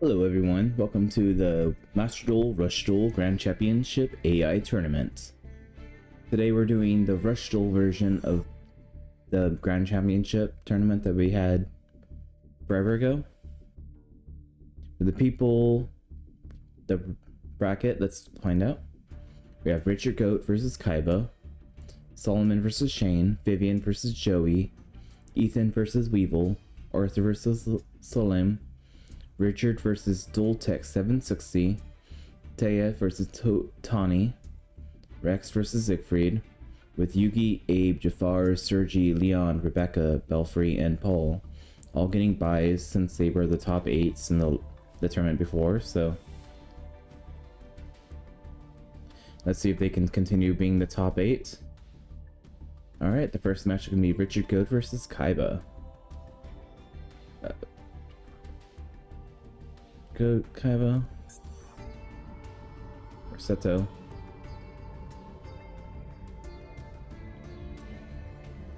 Hello everyone, welcome to the Masterduel Rush Duel Grand Championship AI Tournament. Today we're doing the Rush Duel version of the Grand Championship tournament that we had forever ago. For the people, the bracket, let's find out. We have Richard Goat versus Kaiba, Solomon versus Shane, Vivian versus Joey, Ethan versus Weevil, Arthur versus Salim, Richard versus Dual Tech 760, Taya versus Tawny, Rex versus Siegfried, with Yugi, Abe, Jafar, Sergi, Leon, Rebecca, Belfry, and Paul all getting buys since they were the top 8s in the tournament before, so let's see if they can continue being the top 8. Alright, the first match is going to be Richard Goat versus Kaiba. Goat, Kaiba, or Seto.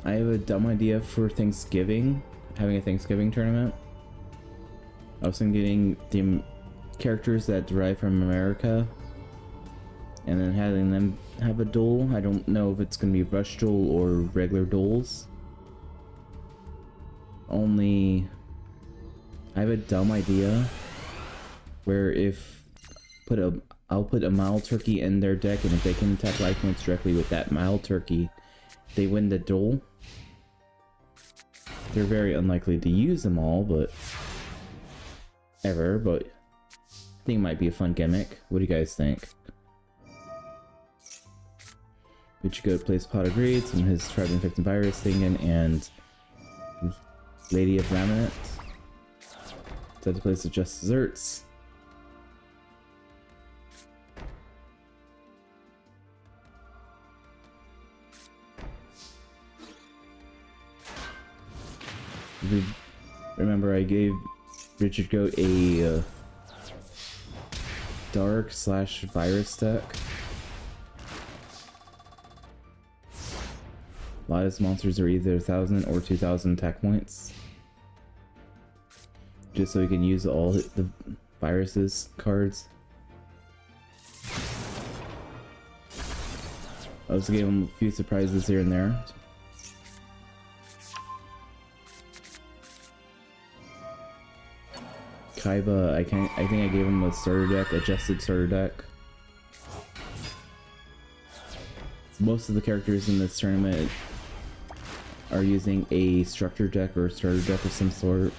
I have a dumb idea for Thanksgiving, having a Thanksgiving tournament. I was thinking getting the characters that derive from America and then having them have a duel. I don't know if it's going to be Rush Duel or regular duels. Only I have a dumb idea where I'll put a mild turkey in their deck, and if they can attack life points directly with that mild turkey, they win the duel. They're very unlikely to use them all, but I think it might be a fun gimmick. What do you guys think? Ichigo plays Pot of Greed, some of his Tribe Infected Virus Singen, and Lady of Raminant. Set to place Just Desserts. Remember, I gave Richard Goat a dark / virus deck. A lot of his monsters are either 1,000 or 2,000 attack points, just so he can use all the viruses cards. I also gave him a few surprises here and there. Kaiba, I think I gave him a starter deck, adjusted starter deck. Most of the characters in this tournament are using a structure deck or a starter deck of some sort.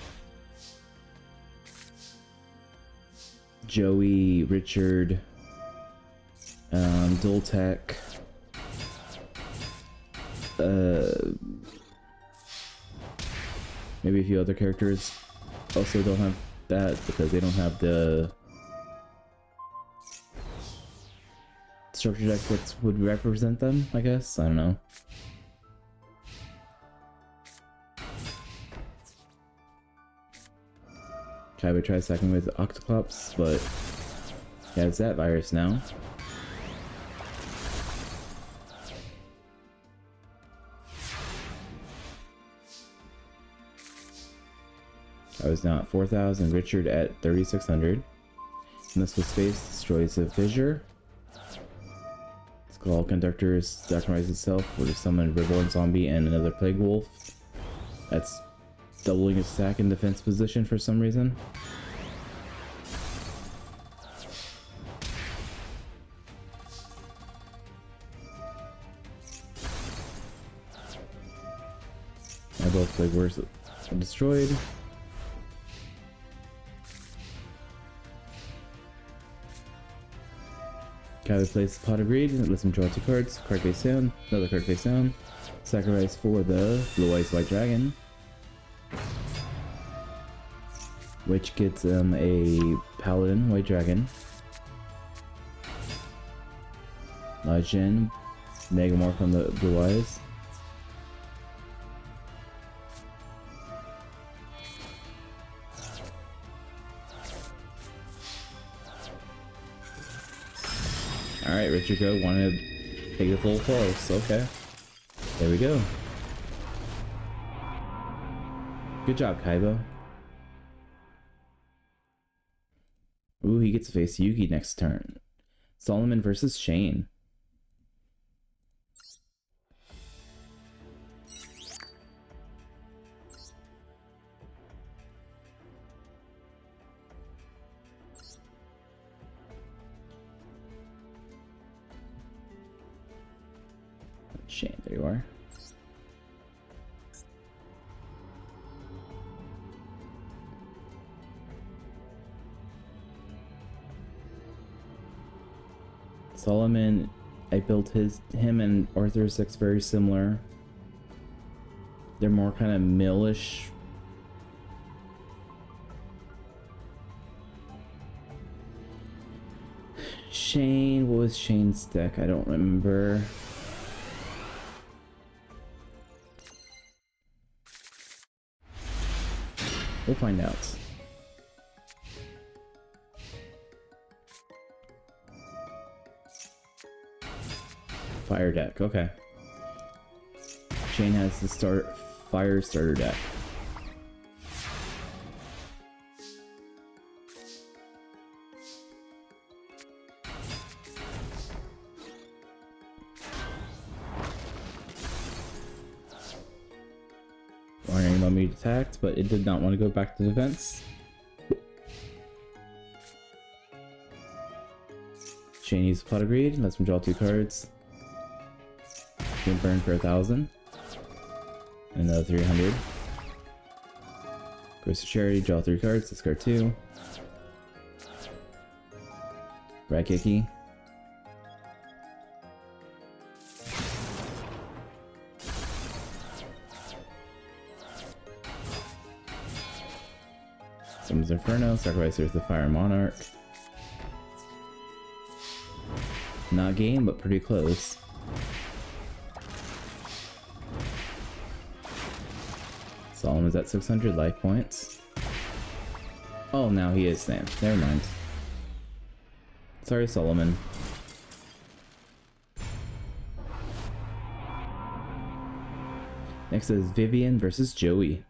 Joey, Richard, Dual Tech, maybe a few other characters also don't have that because they don't have the structure deck that would represent them, I guess. I don't know. Kaiba tries attacking with Octoclops, but he has that virus now. I was now at 4,000, Richard at 3,600. And this was Space destroys a fissure. Skull Conductors Darkrise itself would have summoned Reborn Zombie and another Plague Wolf. That's doubling his attack and defense position for some reason. Now both Plague Wolves are destroyed. Kaiba plays Pot of Greed, lets him draw 2 cards, card face down, another card face down, sacrifice for the Blue Eyes White Dragon, which gets him a Paladin White Dragon, Jin, Megamorph on the Blue Eyes, Alright, Richard Goat wanted to take the full close. Okay. There we go. Good job, Kaiba. Ooh, he gets to face Yugi next turn. Solomon versus Shane. Shane, there you are. Solomon, I built him and Arthur 6 very similar. They're more kind of millish. Shane, what was Shane's deck? I don't remember. We'll find out. Fire deck, okay. Shane has the fire starter deck. Warning, Mummy attacked, but it did not want to go back to defense. Shane uses Plot of Greed, lets him draw 2 cards. Can burn for 1,000. And another 300. Goes to Charity, draw 3 cards, discard 2. Raikiki. Summons Inferno, sacrifices the Fire Monarch. Not game, but pretty close. Solomon's at 600 life points. Oh, now he is Sam. Never mind. Sorry, Solomon. Next is Vivian versus Joey.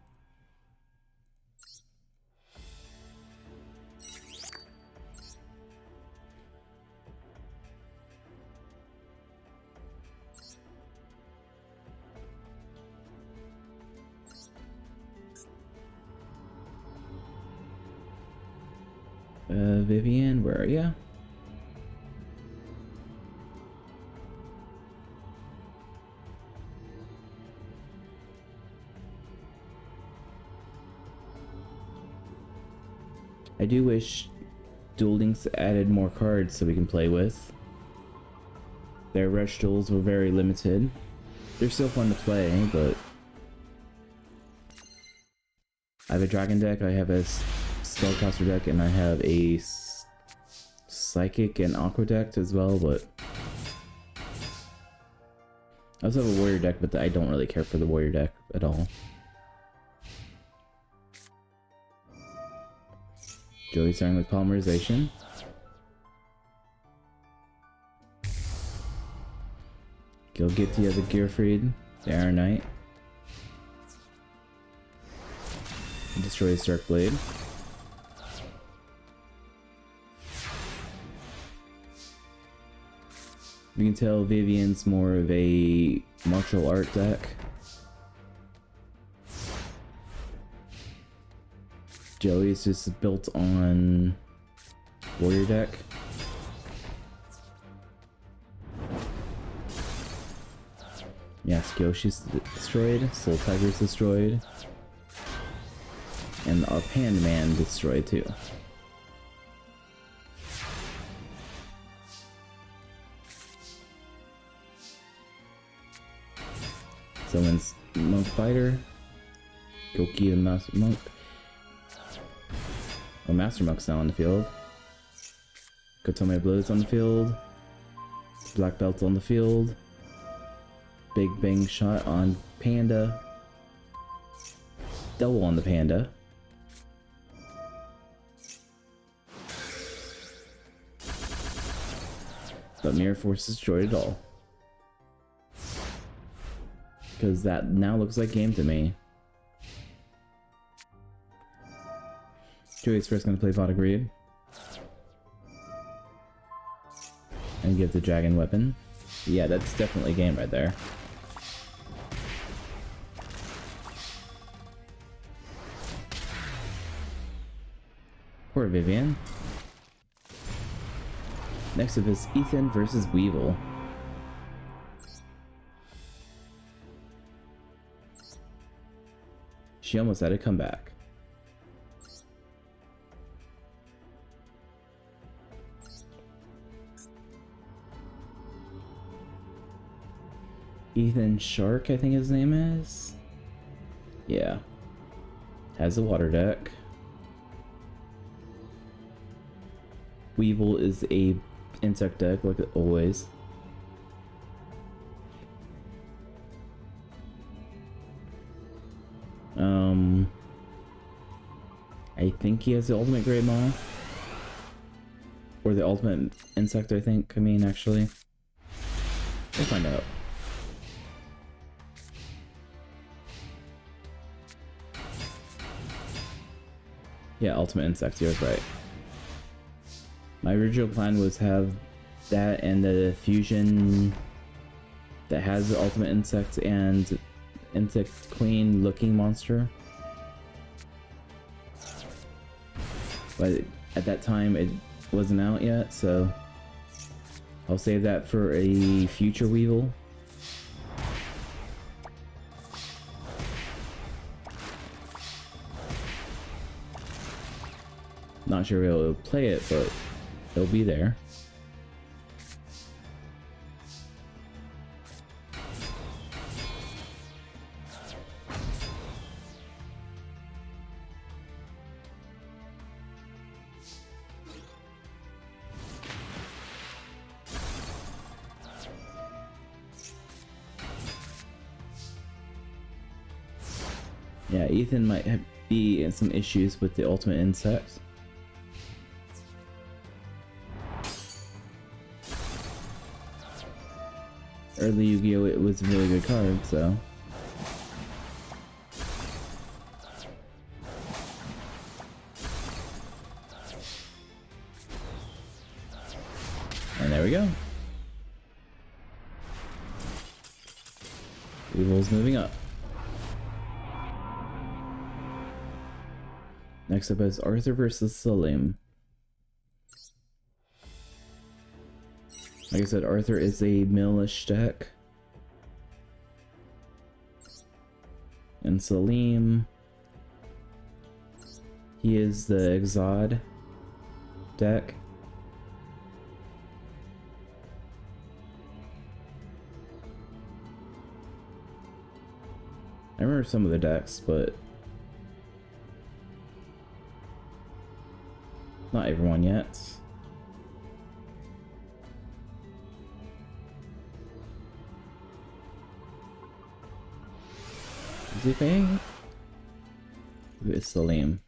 Vivian, where are ya? I do wish Duel Links added more cards so we can play with. Their rush duels were very limited. They're still fun to play, but I have a dragon deck, I have a spellcaster deck, and I have a psychic and aqua deck as well, but I also have a warrior deck, but I don't really care for the warrior deck at all. Joey starting with polymerization. Gilgittia the Gearfried, the Iron Knight. Destroy the Dark Blade. You can tell Vivian's more of a martial art deck. Joey's just built on warrior deck. Yeah, Kyoshi's destroyed, Soul Tiger's destroyed, and our Pand Man destroyed too. Someone's Monk Fighter, Goki the Master Monk. Oh, Master Monk's now on the field. Kotome Blood's on the field. Black Belt's on the field. Big Bang Shot on Panda. Double on the Panda. But Mirror Force destroyed it all. Because that now looks like game to me. Joey's first gonna play Pot of Greed. and give the dragon weapon. Yeah, that's definitely game right there. Poor Vivian. Next up is Ethan versus Weevil. She almost had a comeback. Ethan Shark, I think his name is. Yeah. Has a water deck. Weevil is a insect deck, like always. I think he has the ultimate Great Moth. Or the ultimate insect, I think. I mean, actually. We'll find out. Yeah, ultimate insect, you're right. My original plan was have that and the fusion that has the ultimate insect and insect queen looking monster. But at that time it wasn't out yet, so I'll save that for a future Weevil. Not sure if I'll play it, but it'll be there. Yeah, Ethan might be in some issues with the ultimate insect. Early Yu-Gi-Oh! It was a really good card, so. And there we go. Weevil's moving up. Next up is Arthur versus Salim. Like I said, Arthur is a millish deck. And Salim, he is the Exod deck. I remember some of the decks, but not everyone yet. Is he paying? Who is Salim?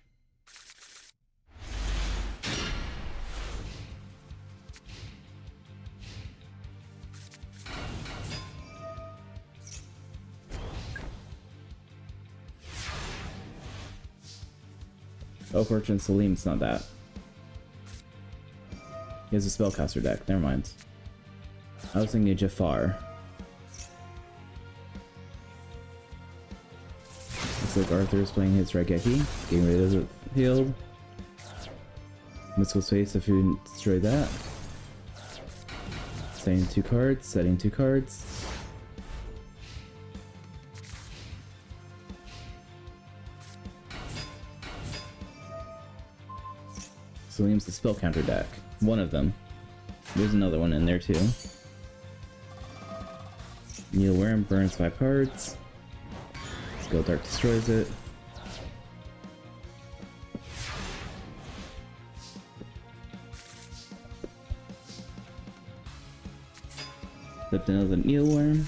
Oh, Fortune Salim's not that. He has a spellcaster deck, never mind. I was thinking of Jafar. Looks like Arthur is playing his Raigeki, getting rid of the field. Mystical Space if you destroy that. Setting 2 cards, setting 2 cards. Salim's the spell counter deck. One of them. There's another one in there too. Needleworm burns 5 cards. Skill Dark destroys it. Flipped another Needleworm.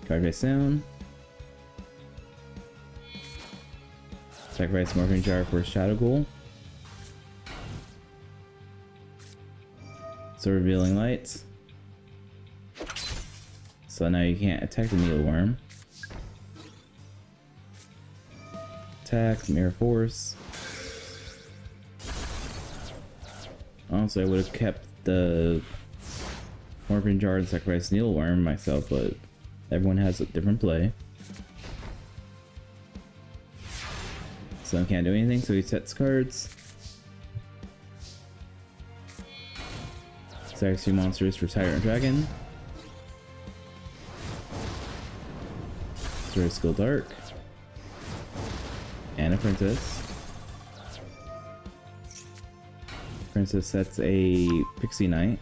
Card face down. Sacrifice Morphing Jar for Shadow Ghoul. So Revealing Lights. So now you can't attack the Needleworm. Attack, Mirror Force. Honestly, I would have kept the Morphin Jar and Sacrifice Needleworm myself, but everyone has a different play. So can't do anything, so he sets cards. Sacrifice 2 monsters for Tyrant Dragon. Destroy Skill Dark. And a Princess. Princess sets a Pixie Knight.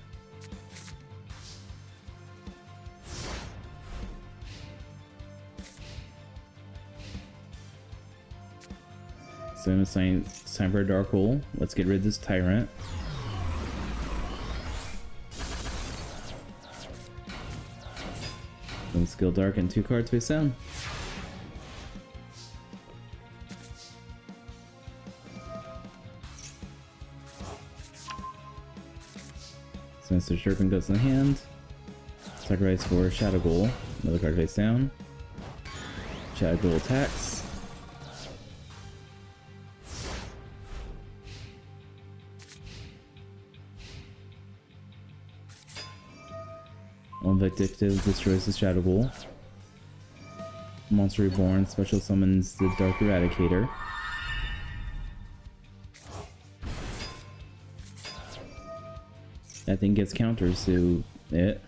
So I'm assigning time for a Dark Hole. Let's get rid of this Tyrant. Then Skill Dark and 2 cards face down. So Mr. Sherpin goes in the hand. Sacrifice for Shadow Ghoul. Another card face down. Shadow Ghoul attacks. Vindictive destroys the Shadow Ghoul. Monster Reborn special summons the Dark Eradicator. That thing gets counters to it.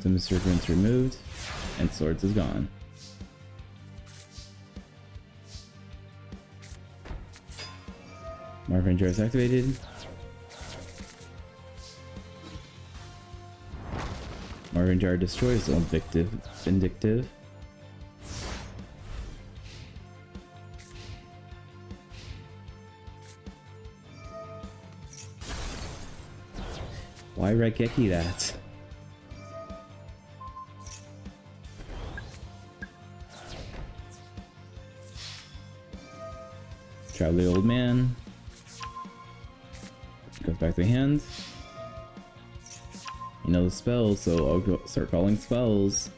So Mr. Prince removed, and Swords is gone. Morphin Jar is activated. Morphin Jar destroys the Vindictive. Why Raigeki that? Trap the Old Man. Goes back to the hand. You know the spells, so I'll go start calling spells.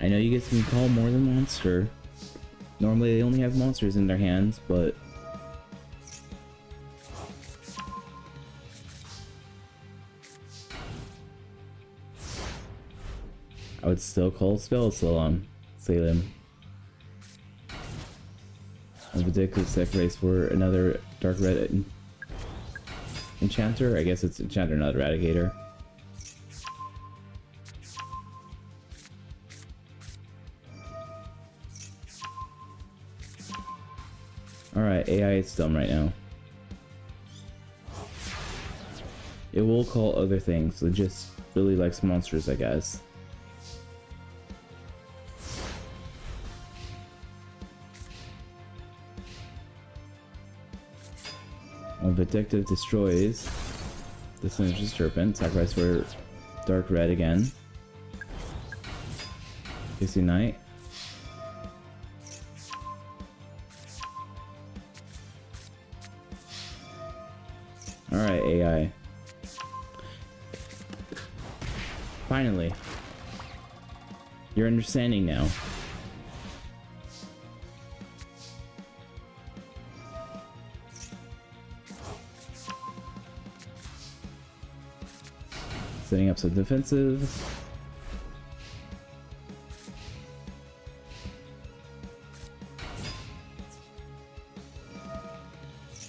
I know you guys can call more than monster. Normally they only have monsters in their hands, but I would still call spells Salem. A ridiculous sacrifice for another Dark Red Enchanter. I guess it's Enchanter, not Eradicator. Alright, AI is dumb right now. It will call other things, it just really likes monsters, I guess. Vindictive destroys the Sinister Serpent. Sacrifice for Dark Red again. Pixie Knight. Alright, AI. Finally. You're understanding now. Setting up some defensive.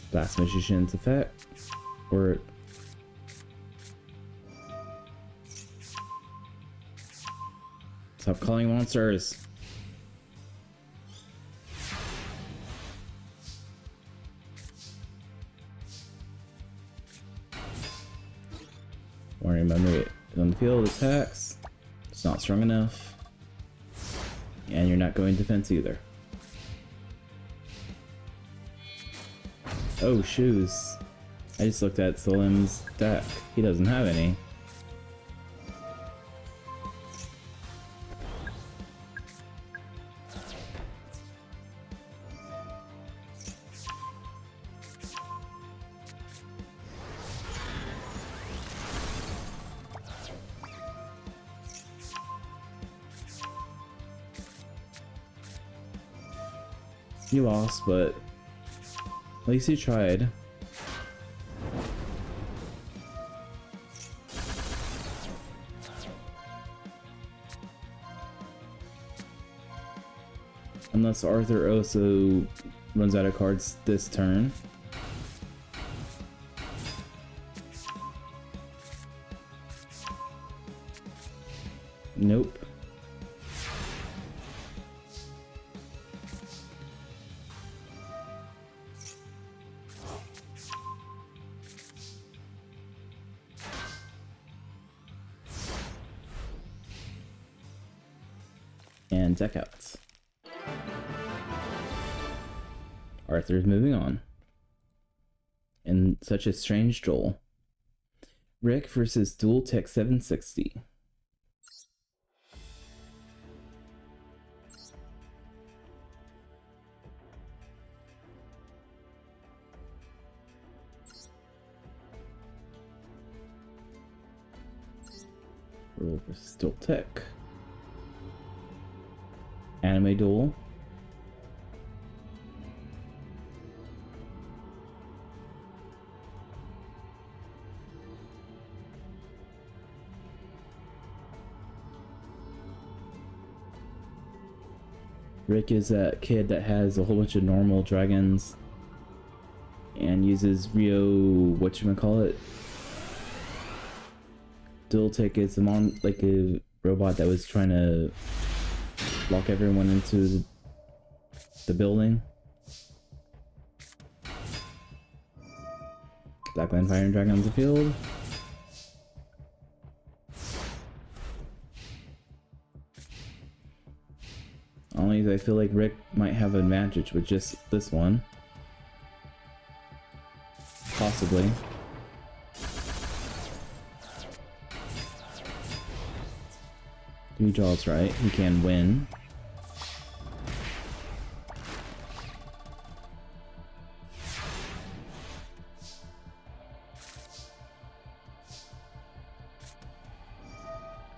Blast Magician's effect. Or stop calling monsters. Warning memory on the field attacks. It's not strong enough. And you're not going defense either. Oh, shoes. I just looked at Salim's deck. He doesn't have any. You lost, but at least you tried. Unless Arthur also runs out of cards this turn. Nope. And deck out. Arthur's moving on. In such a strange duel. Rick versus Duel Tech 760. Duel versus Duel Tech. Anime Duel. Rick is that kid that has a whole bunch of normal dragons and uses Rio, whatchamacallit. Duel Tech is like a robot that was trying to lock everyone into the building. Blackland Fire and Dragon on the field. Only I feel like Rick might have an advantage with just this one. Possibly. If he draws right, he can win.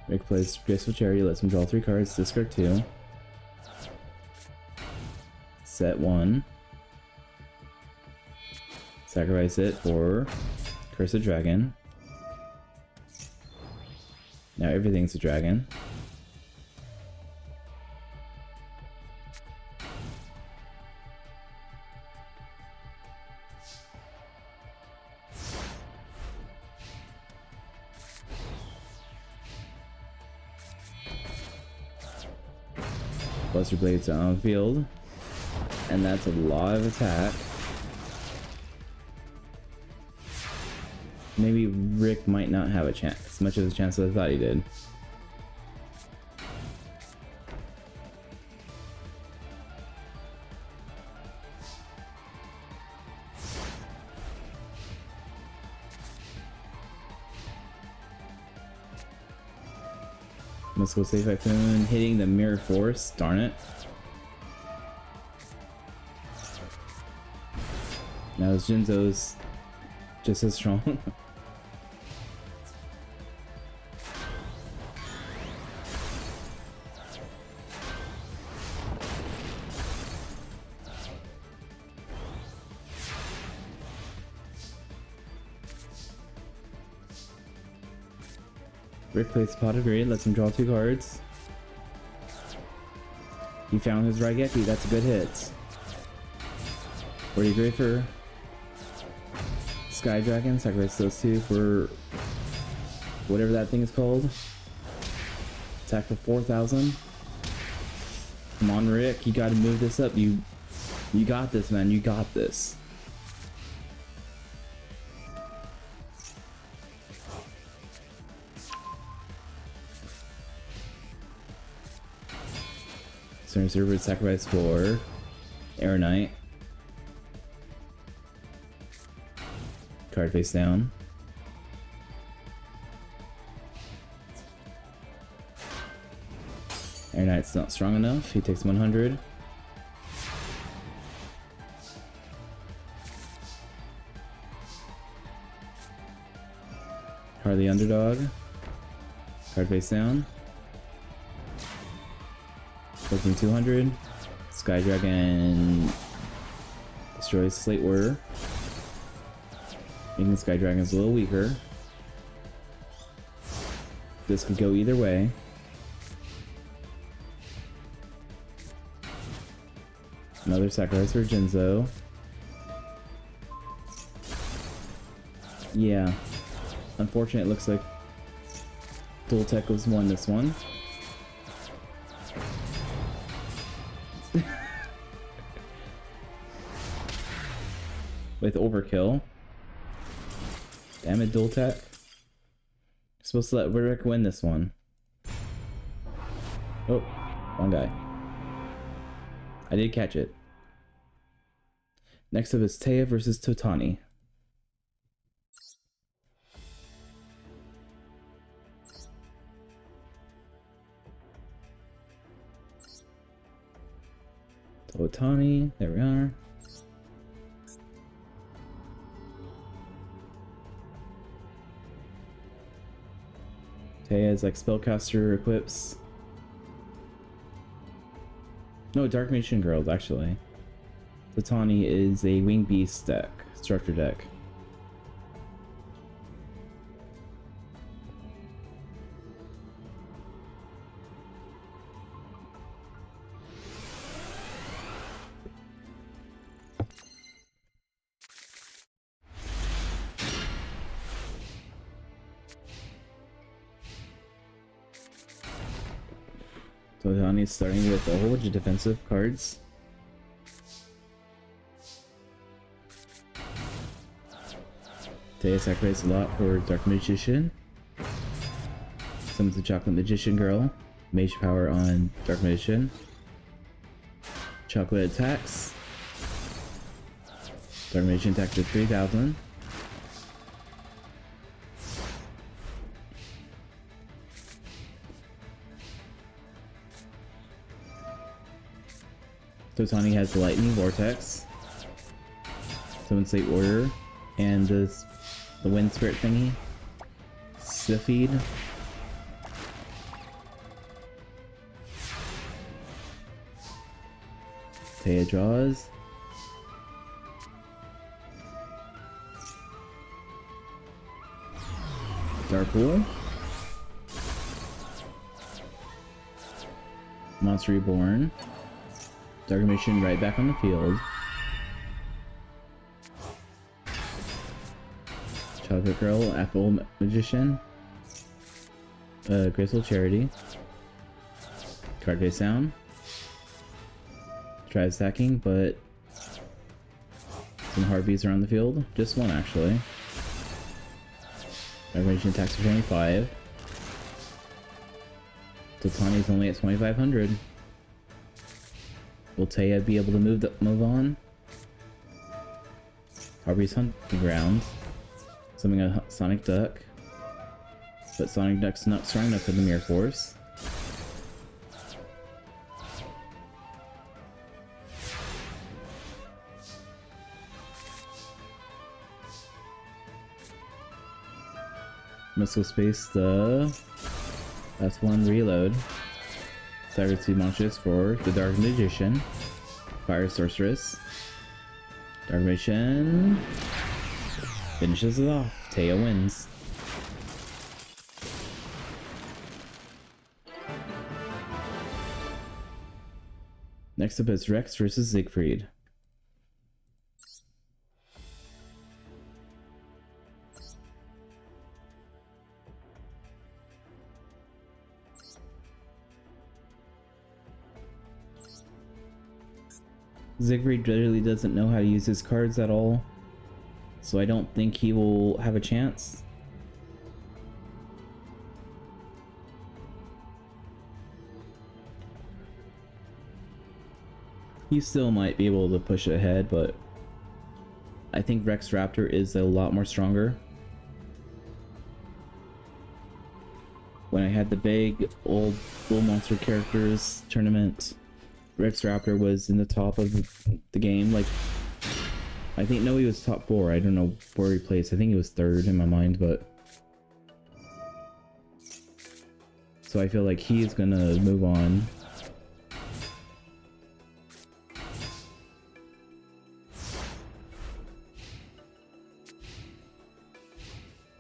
Rick plays Graceful Charity, lets him draw 3 cards, discard 2. Set 1. Sacrifice it for Cursed Dragon. Now everything's a dragon. Buster Blades on the field. And that's a lot of attack. Maybe Rick might not have a chance, as much of a chance as I thought he did. Let's go save Typhoon, hitting the Mirror Force, darn it. Now Jinzo's just as strong. Rick plays Pot of Greed, lets him draw 2 cards. He found his Raigeki, that's a good hit. 40 Grafer. Sky Dragon, sacrifice those 2 for whatever that thing is called. Attack for 4,000. Come on, Rick, you gotta move this up. You got this, man, you got this. Stern Server sacrifice for Air Knight. Card face down. Air Knight's not strong enough. He takes 100. Harley Underdog. Card face down. Taking 200. Sky Dragon destroys Slate Warrior, making Sky Dragons a little weaker. This could go either way. Another sacrifice for Jinzo. Yeah. Unfortunate, it looks like Dual Tech was won this one. With overkill. Damn it, Dual Tech. Supposed to let Rick win this one. Oh, one guy. I did catch it. Next up is Taya versus Totani. Totani, there we are. Taya is like spellcaster equips. No, Dark Magician Girls actually. Totani is a Wing Beast deck, structure deck. Totani is starting with a whole bunch of defensive cards. Taya sacrifices a lot for Dark Magician. Summons the Chocolate Magician Girl. Mage power on Dark Magician. Chocolate attacks. Dark Magician attacks to 3,000. Totani has the Lightning Vortex. Summon Slate Warrior. And the Wind Spirit thingy. Siphid. Taya draws. Darkpool. Monster Reborn. Dark Magician right back on the field. Chocolate Girl, Apple Magician. Graceful Charity. Card face down. Tries attacking, but some Harpies are on the field. Just one actually. Dark Magician attacks for 25. Totani's only at 2,500. Will Taya be able to move on? Harvey's hunting ground. Summoning a Sonic Duck. But Sonic Duck's not strong enough for the Mirror Force. Must go space the... That's one reload. Stagger 2 monsters for the Dark Magician. Fire Sorceress. Dark Magician finishes it off. Taya wins. Next up is Rex versus Siegfried. Siegfried really doesn't know how to use his cards at all, so I don't think he will have a chance. He still might be able to push it ahead, but I think Rex Raptor is a lot more stronger. When I had the big old Bull Monster characters tournament, Rex Raptor was in the top of the game. Like, I think, no, he was top 4. I don't know where he placed. I think he was 3rd in my mind, but... So I feel like he's gonna move on.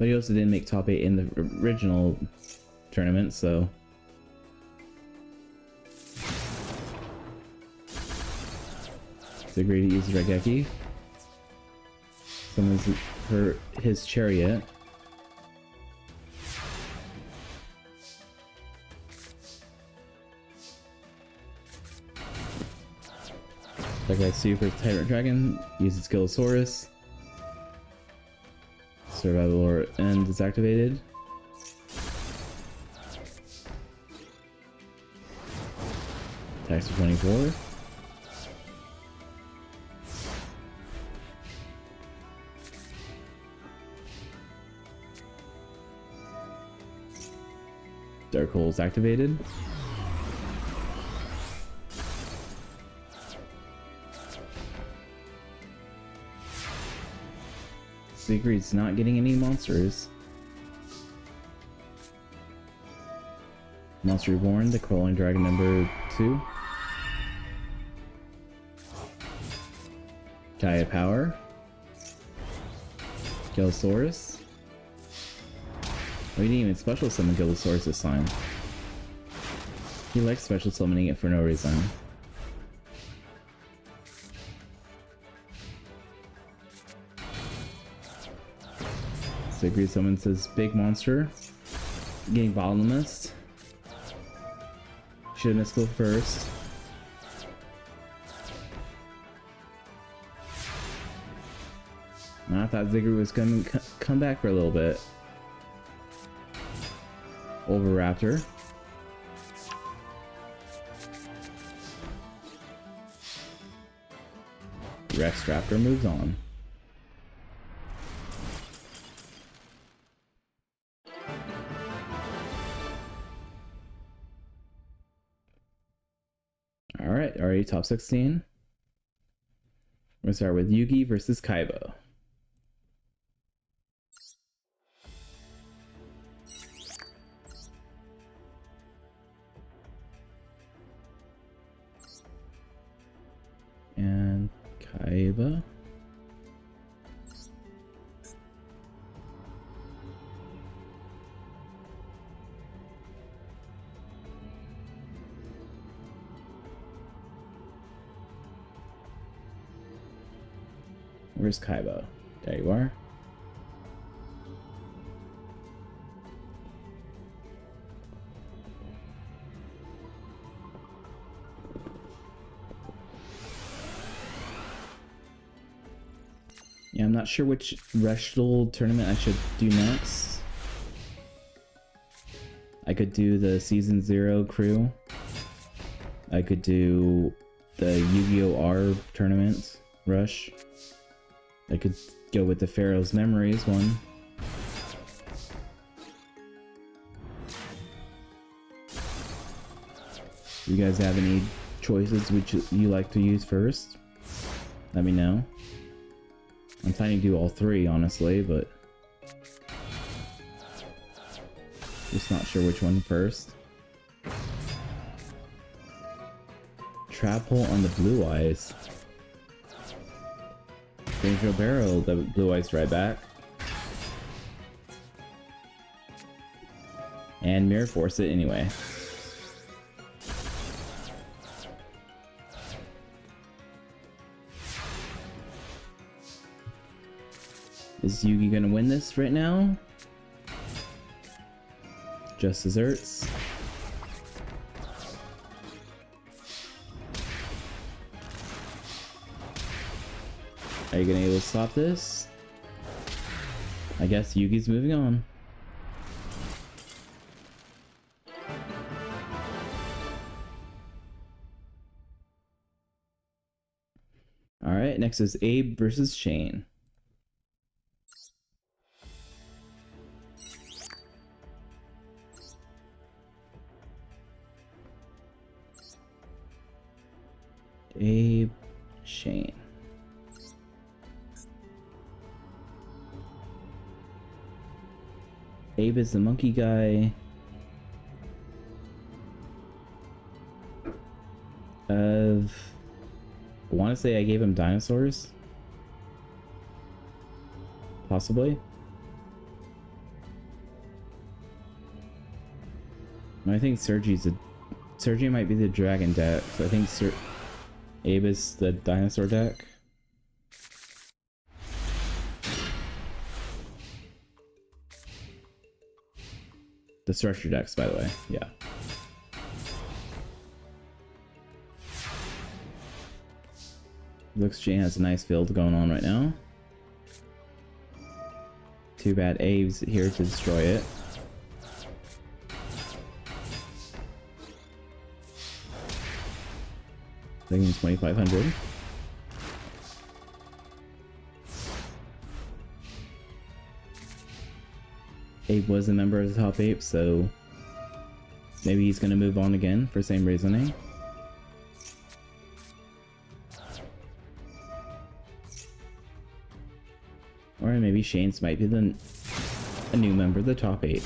But he also didn't make top 8 in the original tournament, so... Ziggurat uses Regeki. Summons his chariot. That guy's super Tyrant Dragon uses Skillosaurus. Survival or end is activated. Attacks for 24. Dark Hole is activated. Siegfried's not getting any monsters. Monster Reborn, the Crawling Dragon number 2. Gaia Power. Gillosaurus. Oh, he didn't even special summon Gillosaurus this time. He likes special summoning it for no reason. Siegfried summons his big monster. Getting Bottomless. Should have missed go first. I thought Ziggurat was gonna come back for a little bit. Overraptor. Rex Raptor moves on. Alright, already top 16. We're gonna start with Yugi versus Kaiba. And Kaiba. Where's Kaiba? There you are. Yeah, I'm not sure which Rush Duel tournament I should do next. I could do the Season 0 crew. I could do the Yu-Gi-Oh! R tournament, Rush. I could go with the Pharaoh's Memories one. You guys have any choices which you like to use first? Let me know. I'm planning to do all three, honestly, but just not sure which one first. Trap hole on the Blue Eyes. Danger Barrel, the Blue Eyes right back. And Mirror Force it anyway. Is Yugi gonna win this right now? Just desserts. Are you gonna be able to stop this? I guess Yugi's moving on. Alright, next is Abe versus Shane. Abe, Shane. Abe is the monkey guy. I want to say I gave him dinosaurs. Possibly. I think Sergi might be the dragon deck, so I think Abe is the dinosaur deck. The structure decks, by the way, yeah. Looks Jane has a nice field going on right now. Too bad Abe's here to destroy it. Thinking 2,500. Abe was a member of the top 8, so maybe he's gonna move on again for same reasoning. Or maybe Shane's might be a new member of the top 8.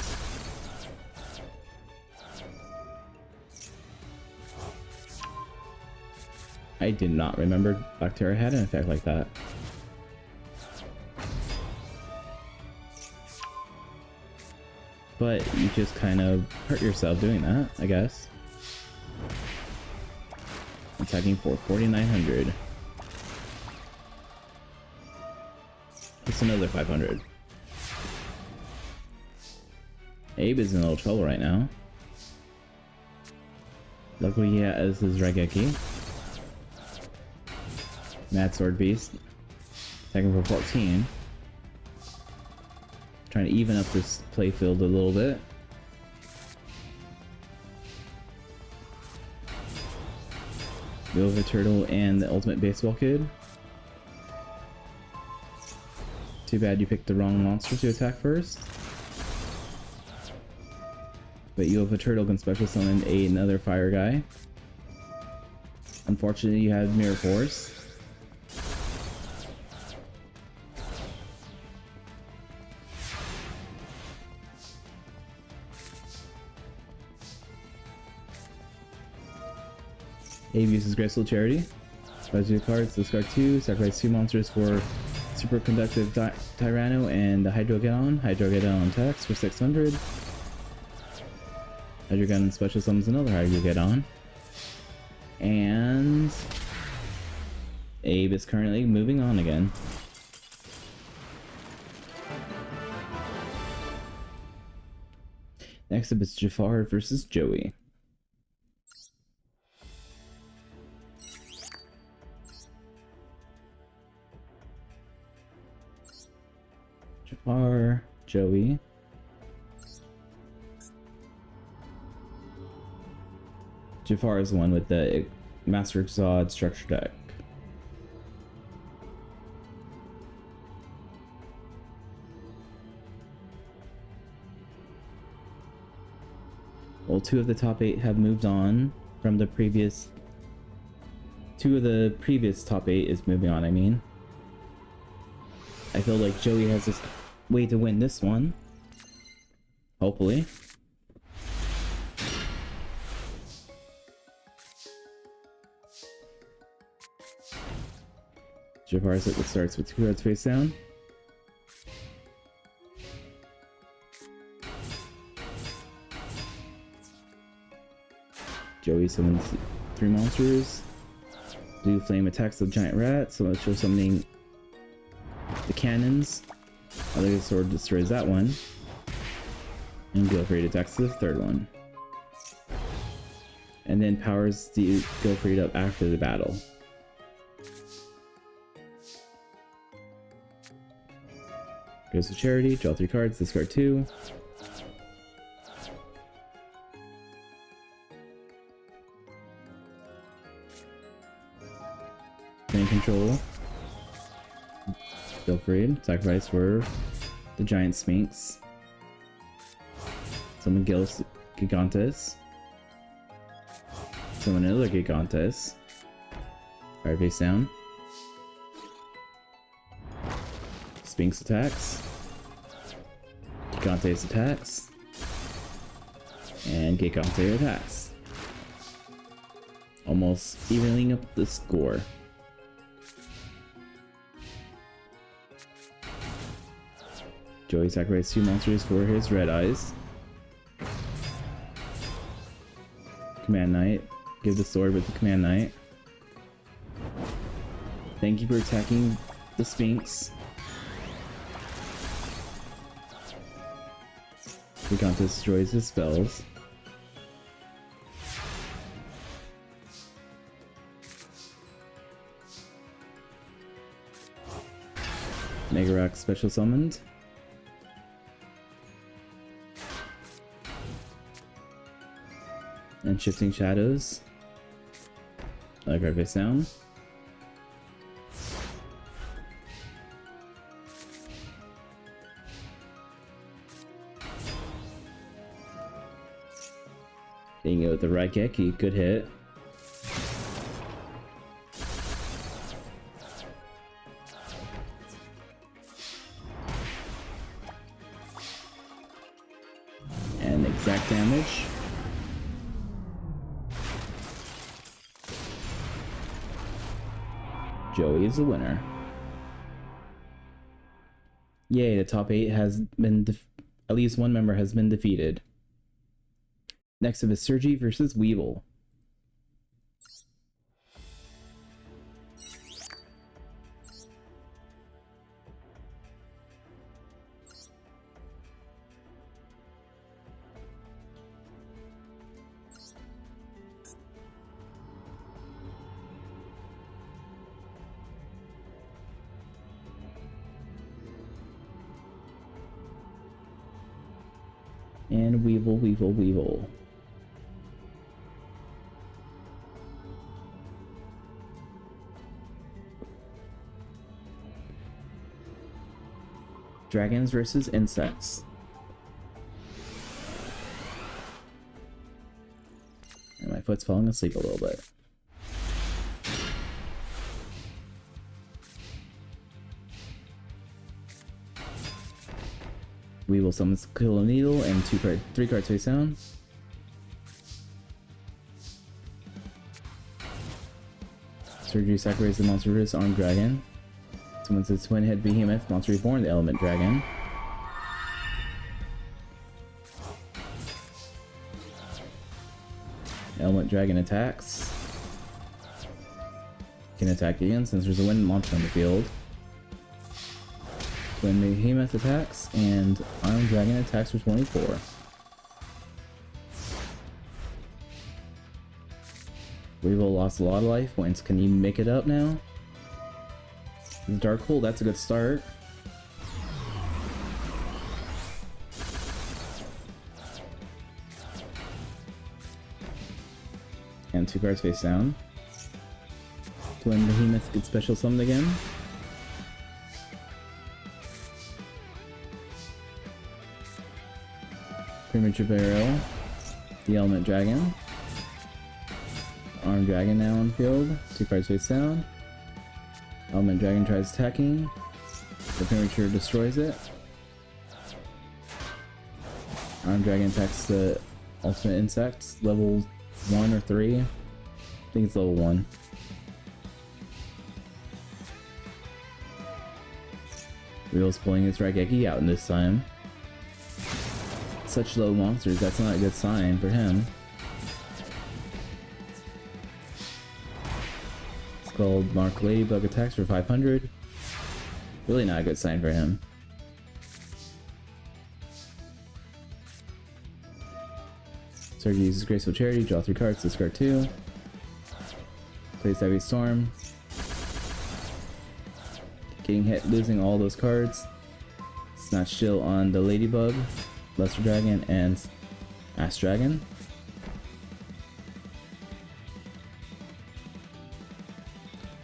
I did not remember Bacteria had an effect like that. But you just kind of hurt yourself doing that, I guess. Attacking for 4,900. It's another 500. Abe is in a little trouble right now. Luckily he has his Raigeki. Mad Sword Beast. Attacking for 14. Trying to even up this playfield a little bit. Velvet Turtle and the Ultimate Baseball Kid. Too bad you picked the wrong monster to attack first. But you have a turtle can special summon another fire guy. Unfortunately, you have Mirror Force. Abe uses Graceful Charity. Discard 2 cards, discard 2, sacrifice 2 monsters for Superconductive Tyranno and the Hydrogeddon. Hydrogeddon attacks for 600. Hydrogeddon special summons another Hydrogeddon. And Abe is currently moving on again. Next up is Jafar versus Joey. Jafar, Joey. Jafar is the one with the Master Exod structure deck. Well, 2 of the top 8 have moved on from the previous... 2 of the previous top 8 is moving on, I mean. I feel like Joey has this way to win this one. Hopefully. Jafar's it starts with 2 cards face down. Joey summons 3 monsters. Blue Flame attacks the giant rat, so it's show summoning the cannons. Other sword destroys that one. And Gilfried attacks the 3rd one. And then powers the Gilfried up after the battle. Goes to Charity, draw 3 cards, discard 2. Main control. Gilfried, sacrifice for the giant Sphinx. Summon Gigantes. Summon another Gigantes. Fire face down. Sphinx attacks. Gigantes attacks. And Gigante attacks. Almost evening up the score. Joey sacrificed 2 monsters for his red eyes. Command Knight. Give the sword with the Command Knight. Thank you for attacking the Sphinx. Giganta destroys his spells. Megarock special summoned. And Shifting Shadows. Like our face down. Hitting it with the Raigeki, good hit. And exact damage. Joey is the winner. Yay, the top 8 has been at least one member has been defeated. Next up is Sergi versus Weevil. And Weevil, Weevil, Weevil. Dragons versus insects. And my foot's falling asleep a little bit. We will summon Kill a Needle and 3 cards face down. Surgery sacrifices the monstrous armed dragon. Summons its twin head behemoth, monster reborn, the element dragon. Element dragon attacks. Can attack again since there's a wind monster on the field. Twin behemoth attacks and armed dragon attacks for 24. Weevil lost a lot of life points. Can you make it up now? Dark Hole, that's a good start. And 2 cards face down. Twin Behemoth gets special summoned again. Premature Burial. The Element Dragon. Armed Dragon now on field. 2 cards face down. Element Dragon tries attacking. The Premature destroys it. Armed Dragon attacks the Ultimate Insects. Level 1 or 3. I think it's level 1. Weevil's pulling his Raigeki out in this time. Such low monsters, that's not a good sign for him. Called Mark Ladybug attacks for 500. Really not a good sign for him. Sergi uses Graceful Charity, draw 3 cards, discard 2. Plays Heavy Storm. Getting hit, losing all those cards. Snatch Chill on the Ladybug, Lesser Dragon, and Ass Dragon.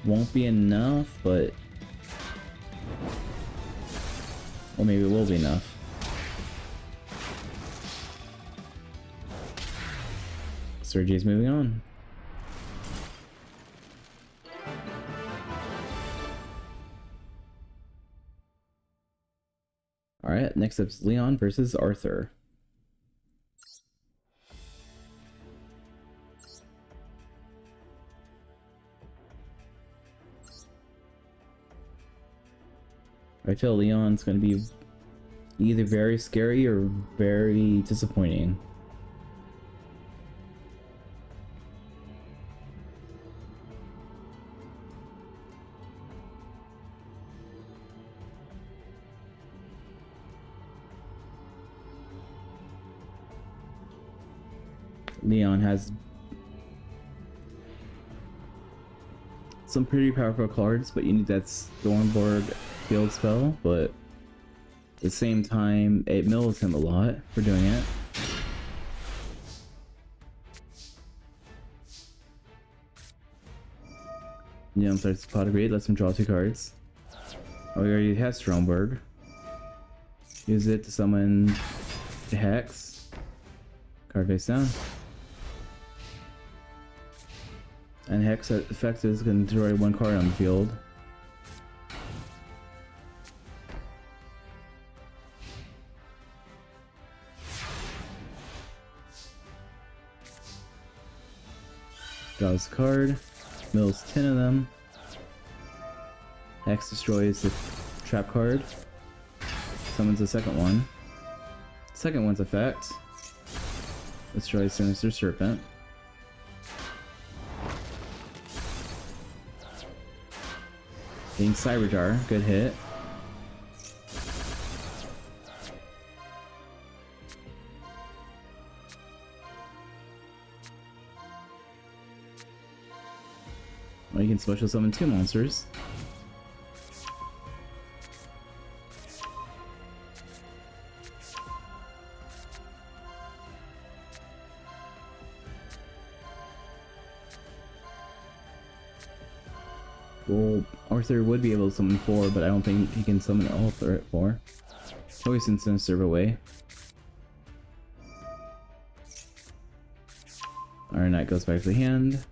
Won't be enough, but... or maybe it will be enough. Sergi's moving on. Alright, next up is Leon versus Arthur. I feel Leon's going to be either very scary or very disappointing. Leon has some pretty powerful cards, but you need that Stormborg field spell, but at the same time, it mills him a lot for doing it. Leon starts to pot a grade, lets him draw 2 cards. Oh, he already has Stromberg. Use it to summon the Hex. Card face down. And Hex effect is going to destroy 1 card on the field. Draws a card. Mills 10 of them. Hex destroys the trap card. Summons the second one. Second one's effect destroys Sinister Serpent. Hitting Cyberjar, good hit. Well, you can special summon 2 monsters. Well, Arthur would be able to summon 4, but I don't think he can summon all 4. Always send Sinister away. Iron Knight goes back to the hand.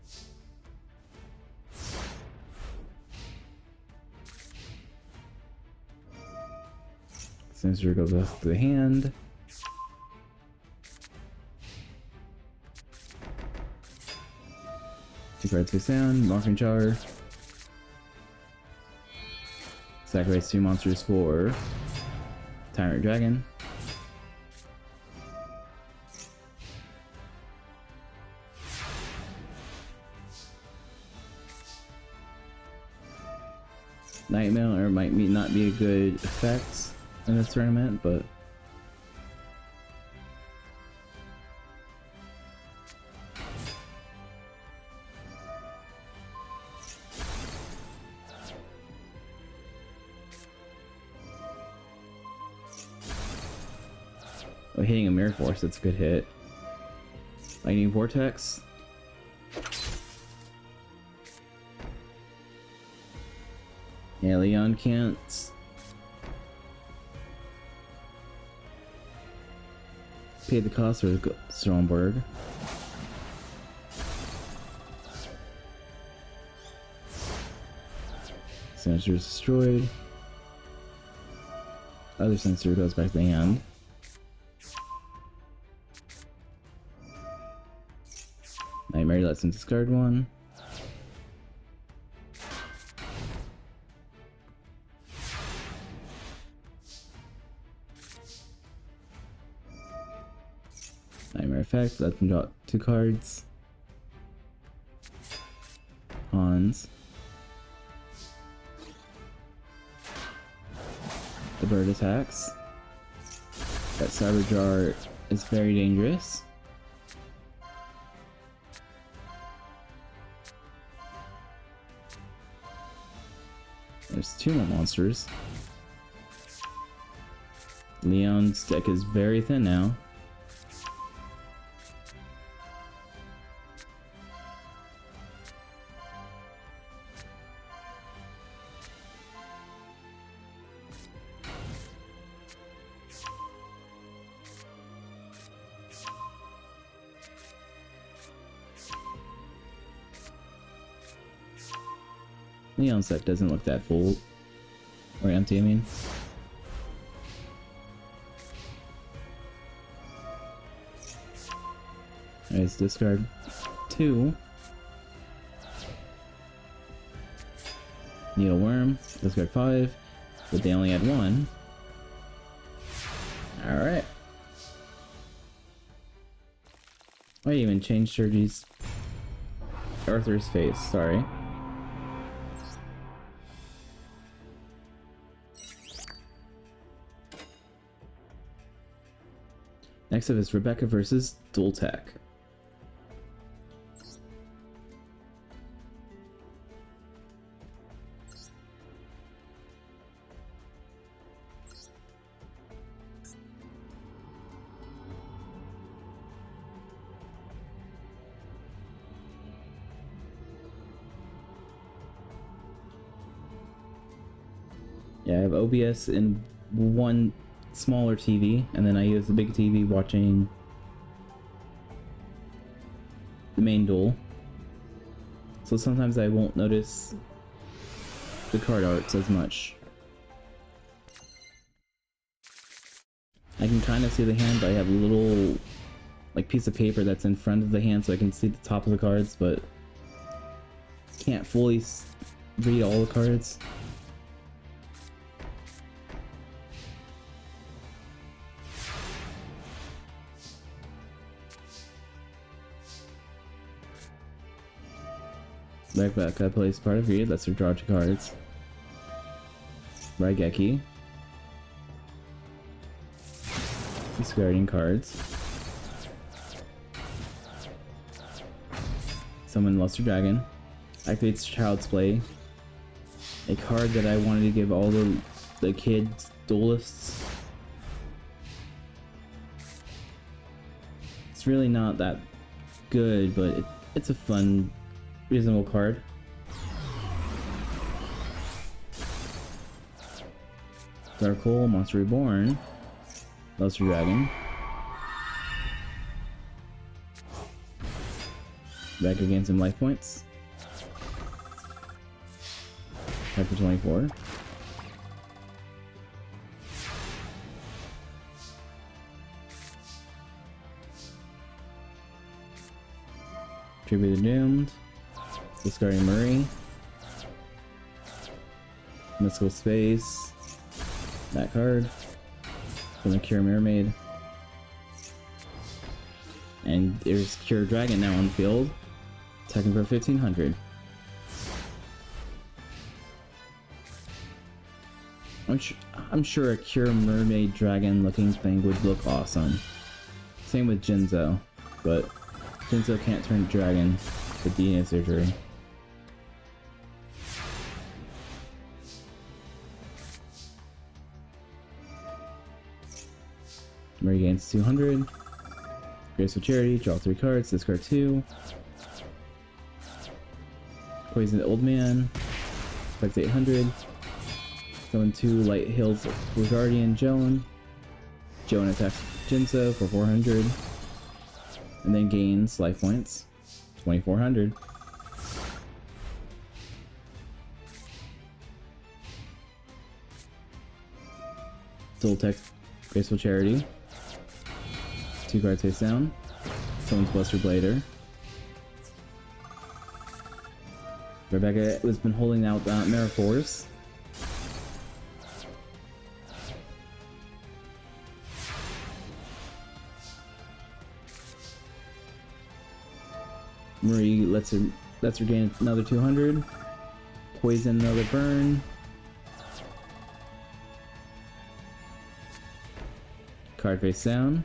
Sinister goes back to the hand. Two cards face down, Marking Jar. Sacrifice 2 monsters for Tyrant Dragon. Nightmare might not be a good effect in this tournament, but hitting a Mirror Force, that's a good hit. Lightning Vortex. Yeah, Leon can't pay the cost for Stromberg. Sinister is destroyed. Other Sinister goes back to the hand. Nightmare lets him discard 1. Nightmare effect lets him draw 2 cards. Hans. The bird attacks. That Cyberjar is very dangerous. There's 2 more monsters. Leon's deck is very thin now. Leon's deck doesn't look that full. Or empty, I mean. Let's discard 2. Needle Worm, discard 5, but they only had 1. Alright. I even changed Sergi's Arthur's face, sorry. Next up is Rebecca versus Duel Tech. Yeah, I have OBS in one smaller TV, and then I use the big TV watching the main duel. So sometimes I won't notice the card arts as much. I can kind of see the hand, but I have a little like piece of paper that's in front of the hand so I can see the top of the cards, but can't fully read all the cards. Backpack plays part of read, lets her draw 2 cards. Raigeki. Discarding cards. Summon Luster Dragon. Activates Child's Play. A card that I wanted to give all the kids duelists. It's really not that good, but it's a fun, reasonable card. Dark Hole, Monster Reborn, Luster Dragon. Back again, some life points. Back for 24. Tribute the Doomed. Discarding Marie. Mystical Space. That card. From the Cure Mermaid. And there's Cure Dragon now on the field. Attacking for 1500. I'm sure a Cure Mermaid Dragon looking thing would look awesome. Same with Jinzo, but Jinzo can't turn dragon with DNA surgery. Marie gains 200. Graceful Charity, draw 3 cards, discard 2. Poison the Old Man, affects 800. Summon 2 Light Hills for Guardian Joan. Joan attacks Jinzo for 400. And then gains life points, 2400. Soul Tech, Graceful Charity. 2 cards face down. Summons Buster Blader. Rebecca has been holding out Mirror Force. Marie lets her gain another 200. Poison another burn. Card face down.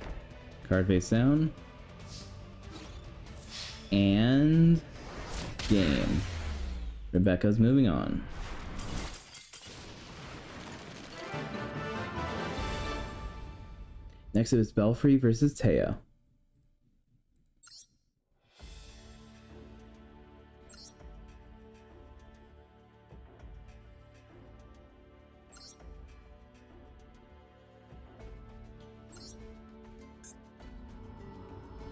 Card face down. And game. Rebecca's moving on. Next it is Belfry versus Taya.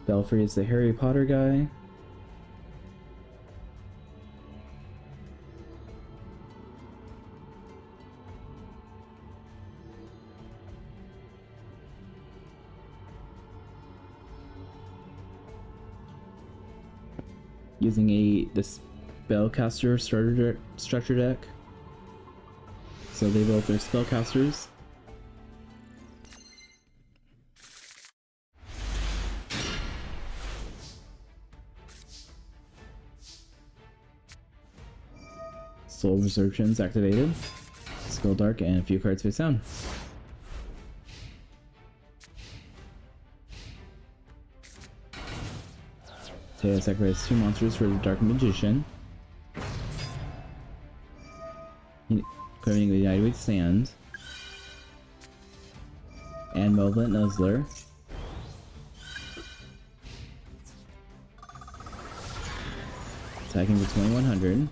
Belfry is the Harry Potter guy. Using the Spellcaster structure deck. So they both are spellcasters. Soul Resurgence activated. Skull Dark and a few cards face down. Taya sacrifices 2 monsters for the Dark Magician. Claiming the United We Stand. And Malevolent Nuzzler. Attacking for 2100.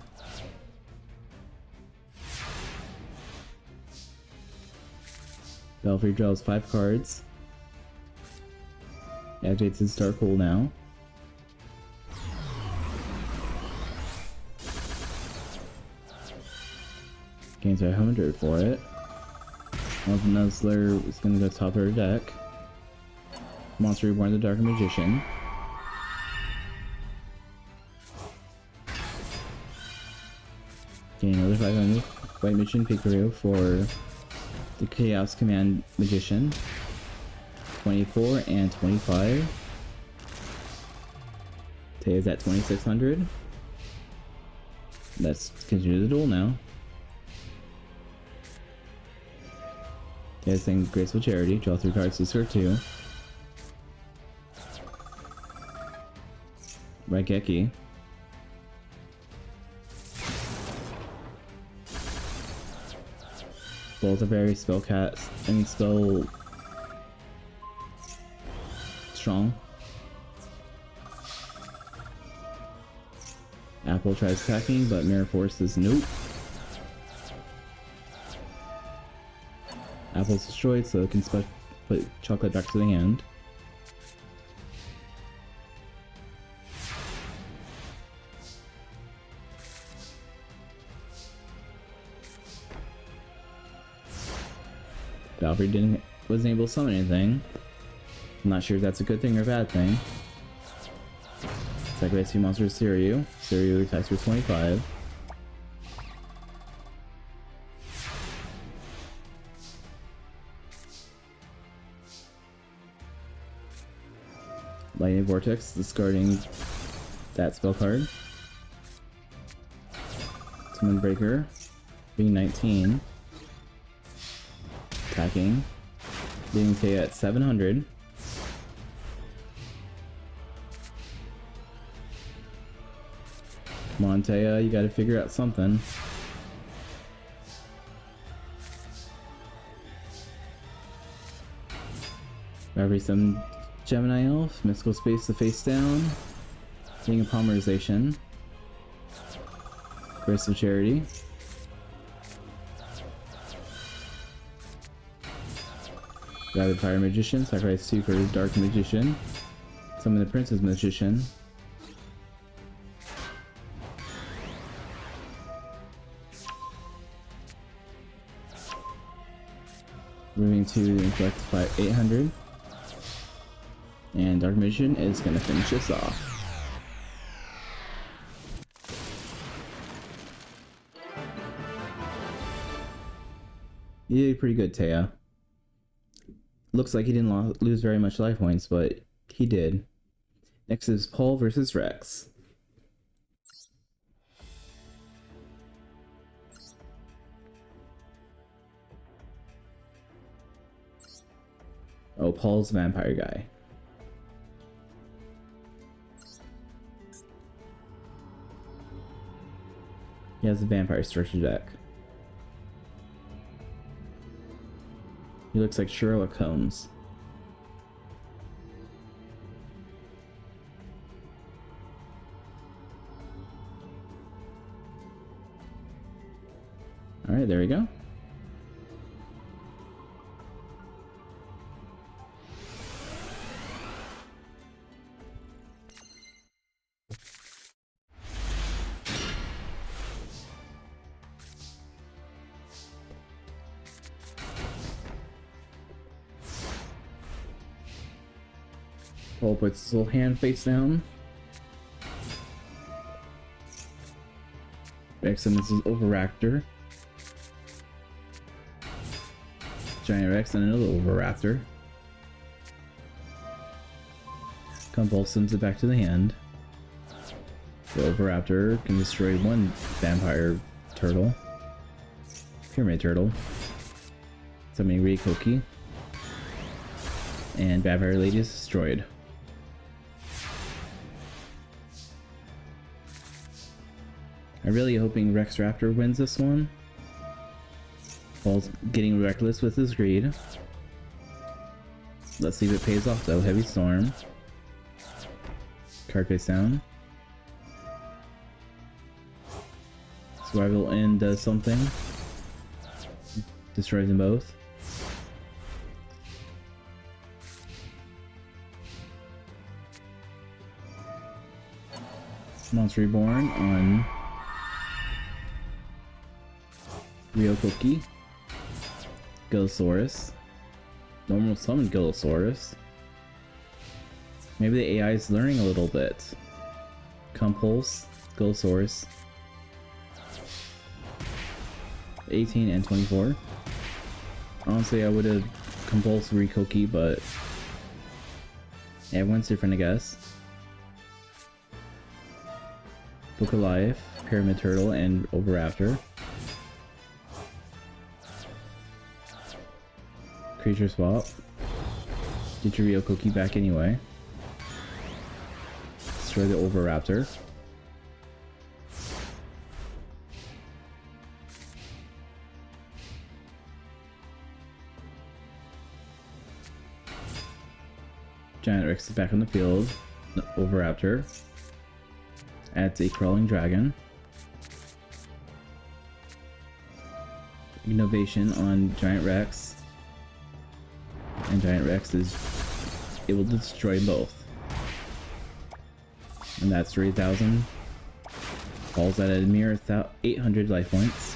Belfry draws 5 cards. Activates his star pool now. Gains 500 for it. One Nuzzler is gonna go top of her deck. Monster Reborn the Dark Magician. Gain another 500 White Magician Pikachu for the Chaos Command Magician. 24 and 25. Taya's at 2600. Let's continue the duel now. Taya's saying Graceful Charity. Draw 3 cards to score 2. Raigeki. Both are very spell strong. Apple tries attacking, but Mirror Force says nope. Apple's destroyed, so it can put chocolate back to the hand. Valkyrie wasn't able to summon anything. I'm not sure if that's a good thing or a bad thing. Sacrifice 2 monsters Seiryu. Seiryu attacks for 25. Lightning Vortex, discarding that spell card. Summon Breaker, being 19. Attacking. Leaving Taya at 700. Come on, Taya, you gotta figure out something. Every some Gemini Elf, Mystical Space to face down. Being a Polymerization. Grace of Charity. Rapid Fire Magician, sacrifice 2 for Dark Magician. Summon the Princess Magician. Moving to Inflect 800. And Dark Magician is gonna finish this off. You did pretty good, Taya. Looks like he didn't lose very much life points, but he did. Next is Paul versus Rex. Oh, Paul's vampire guy. He has a vampire structure deck. He looks like Sherlock Holmes. Alright, there we go. Paul puts his little hand face down. Rex summons his Overraptor. Giant Rex and another Overraptor. Convulsions it back to the hand. The Overraptor can destroy 1 vampire turtle. Pyramid turtle. Summoning Reikoki. And Vampire Lady is destroyed. I'm really hoping Rex Raptor wins this one. Paul's getting reckless with his greed. Let's see if it pays off though. Heavy Storm. Card face down. Survival End does something. Destroys them both. Monster Reborn on Rio Cookie. Gillosaurus. Normal summon Gillosaurus. Maybe the AI is learning a little bit. Compulse, Gillosaurus. 18 and 24. Honestly, I would have compulsed Rikoki, but everyone's different, I guess. Book of Life, Pyramid Turtle, and Oviraptor. Creature swap. Get your Rio Cookie back anyway. Destroy the Oviraptor. Giant Rex is back on the field. The Oviraptor. Adds a Crawling Dragon. Innovation on Giant Rex. And Giant Rex is able to destroy both. And that's 3,000. Falls at a mere 800 life points.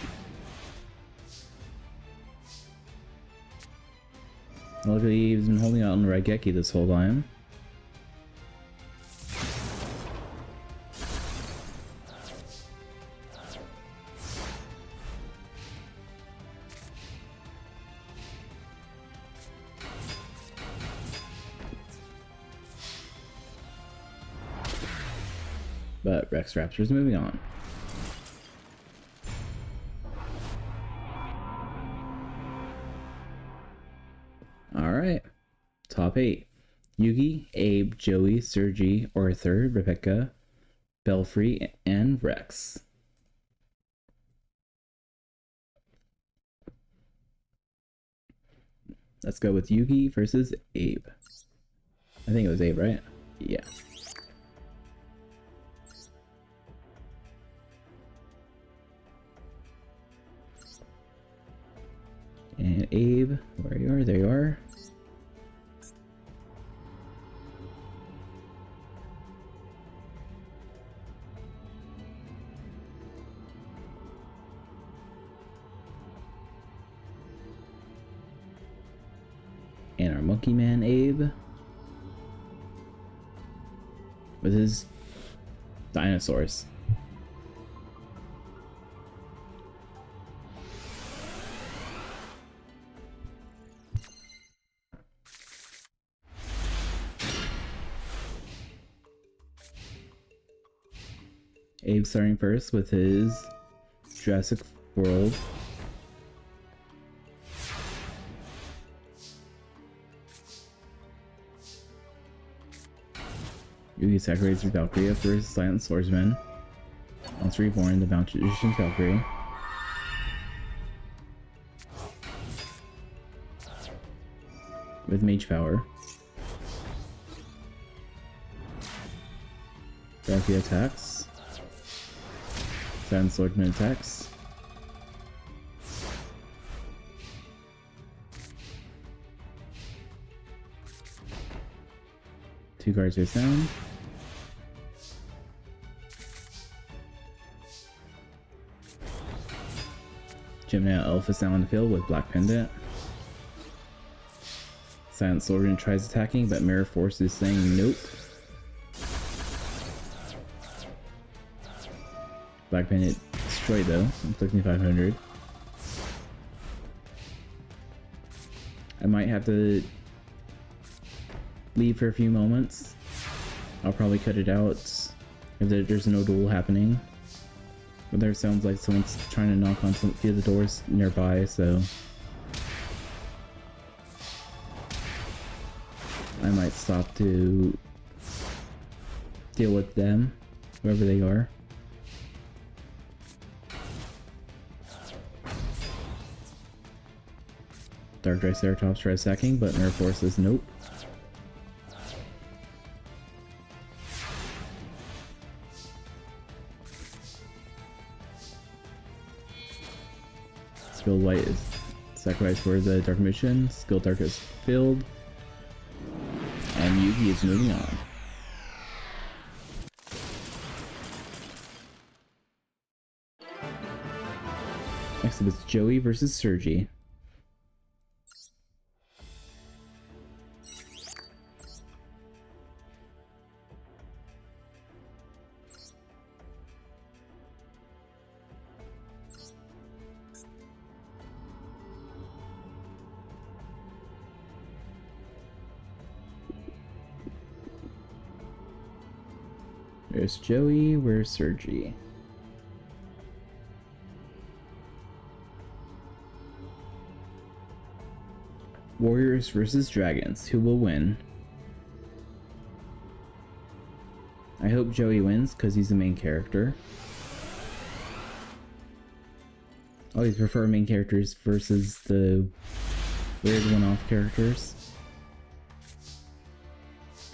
Luckily, he's been holding out on Raigeki this whole time. But Rex Raptor's moving on. Alright. Top 8. Yugi, Abe, Joey, Sergi, Arthur, Rebecca, Belfry, and Rex. Let's go with Yugi versus Abe. I think it was Abe, right? Yeah. And Abe, where you are, there you are. And our Monkey Man Abe with his dinosaurs. Abe starting first with his Jurassic World. Yugi Sakura's Valkyrie versus Silent Swordsman. Once reborn, the Magician's Valkyrie. With Mage Power. Valkyrie attacks. Silent Swordsman attacks. Two cards face down. Gemini Elf is now on the field with Black Pendant. Silent Swordsman tries attacking, but Mirror Force is saying nope. Black Pendant destroyed though, inflicting 500. I might have to leave for a few moments. I'll probably cut it out if there's no duel happening. But there sounds like someone's trying to knock on a few of the doors nearby, so I might stop to deal with them, whoever they are. Dark Triceratops tries sacking, but Mirror Force says nope. Skill White is sacrificed for the Dark Mission. Skill Dark is filled. And Yugi is moving on. Next up is Joey versus Sergi. There's Joey, where's Sergi? Warriors versus Dragons, who will win? I hope Joey wins, because he's the main character. I always prefer main characters versus the weird one-off characters.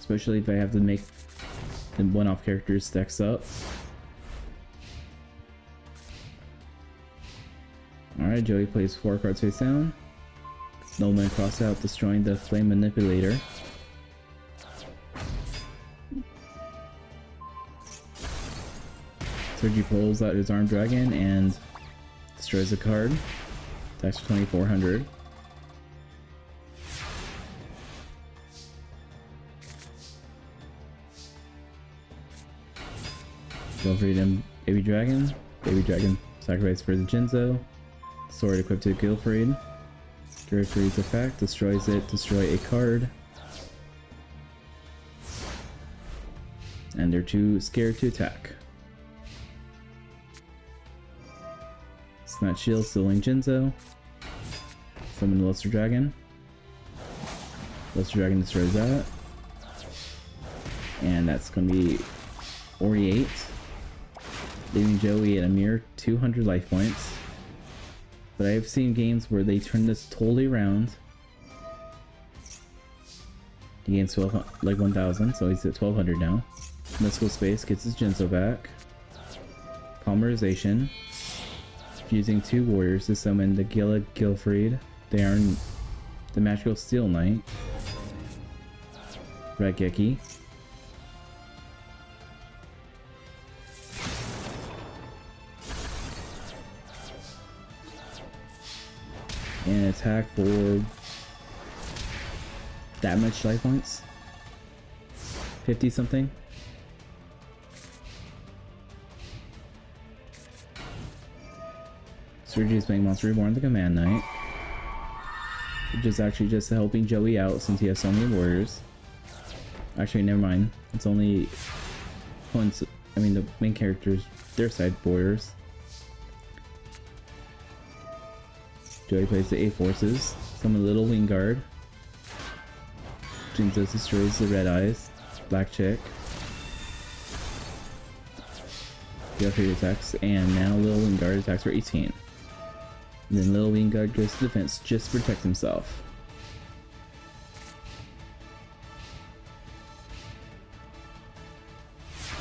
Especially if I have to make the one-off characters stacks up. Alright, Joey plays 4 cards face down. Snowman cross out, destroying the Flame Manipulator. Sergi pulls out his Armed Dragon and destroys a card. Attacks for 2400. Go for them, Baby Dragon. Baby Dragon sacrifice for the Jinzo. Sword equipped to Gilfried. Gilfried's effect, destroys it, destroy a card. And they're too scared to attack. Snatch Shield, stealing Jinzo. Summon the Luster Dragon. Luster Dragon destroys that. And that's gonna be 48. Leaving Joey at a mere 200 life points. But I have seen games where they turn this totally around. He gains 12, like 1,000, so he's at 1,200 now. Mystical Space gets his Jinzo back. Polymerization. Using 2 warriors to summon the Gilfried. They are the Magical Steel Knight. Red Geki. And attack for that much life points? 50 something? Sergi is playing Monster Reborn, the Command Knight. Which is actually just helping Joey out since he has so many warriors. Actually, never mind. It's only points. I mean, the main characters, their side warriors. Joey plays the A forces. Summon Little Wing Guard. Jinzo destroys the Red Eyes. Black Chick. Gilfried attacks, and now Little Wing Guard attacks for 18. And then Little Wing Guard goes to defense just to protect himself.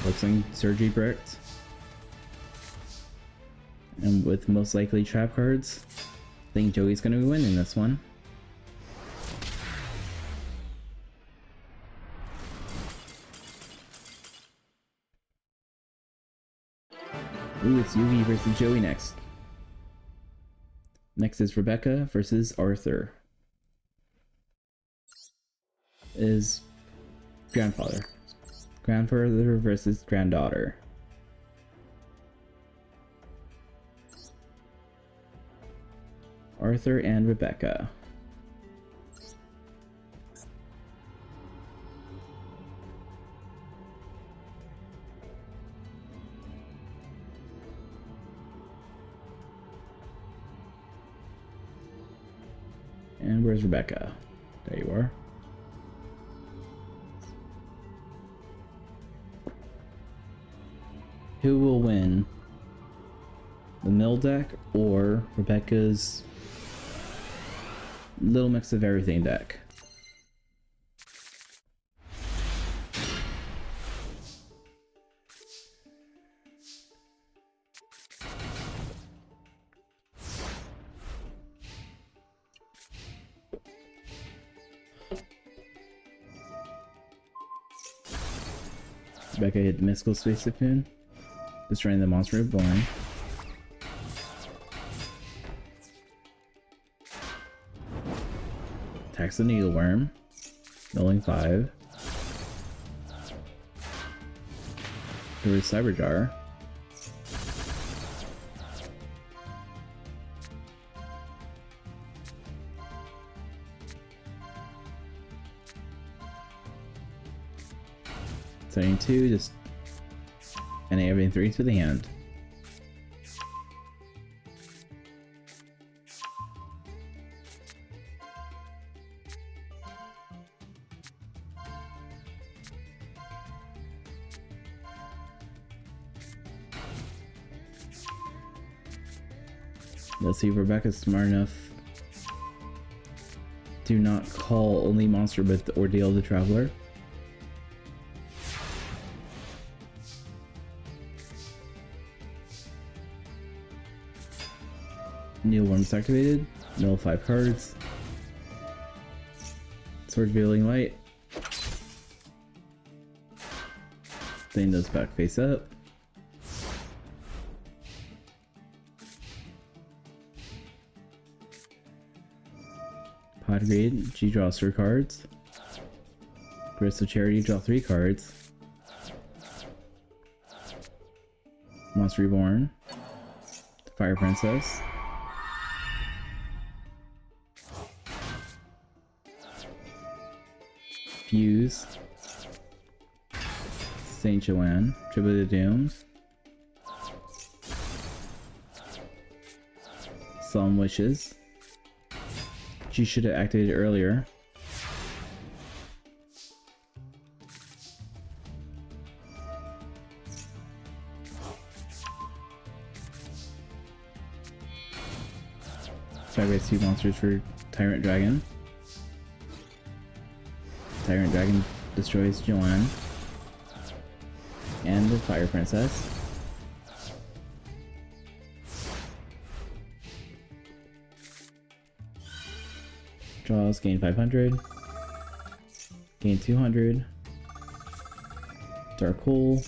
Looks like Sergi bricked. And with most likely trap cards, I think Joey's gonna be winning this one. Ooh, it's Yugi versus Joey next. Next is Rebecca versus Arthur. Is grandfather. Grandfather versus granddaughter. Arthur and Rebecca. And where's Rebecca? There you are. Who will win? The mill deck or Rebecca's little mix of everything deck? Rebecca hit the Mystical Space Cocoon, destroying the Monster Reborn. Attacks the needleworm. Knowing 5. There is Cyberjar. Setting 2, just and adding 3 to the hand. Let's see if Rebecca's smart enough. Do not call only monster with the Ordeal of the Traveler. Needleworm's activated. Mill 5 cards. Sword Veiling Light. Thing does back face up. Podgrade, G draws 3 cards. Grist of Charity, draw 3 cards. Monster Reborn. Fire Princess. Fuse. Saint Joanne. Tribute of Doom. Solemn Wishes. She should have activated earlier. Sacrifice 2 monsters for Tyrant Dragon. Tyrant Dragon destroys Joanne and the Fire Princess. Draws, gain 500. Gain 200. Dark Hole.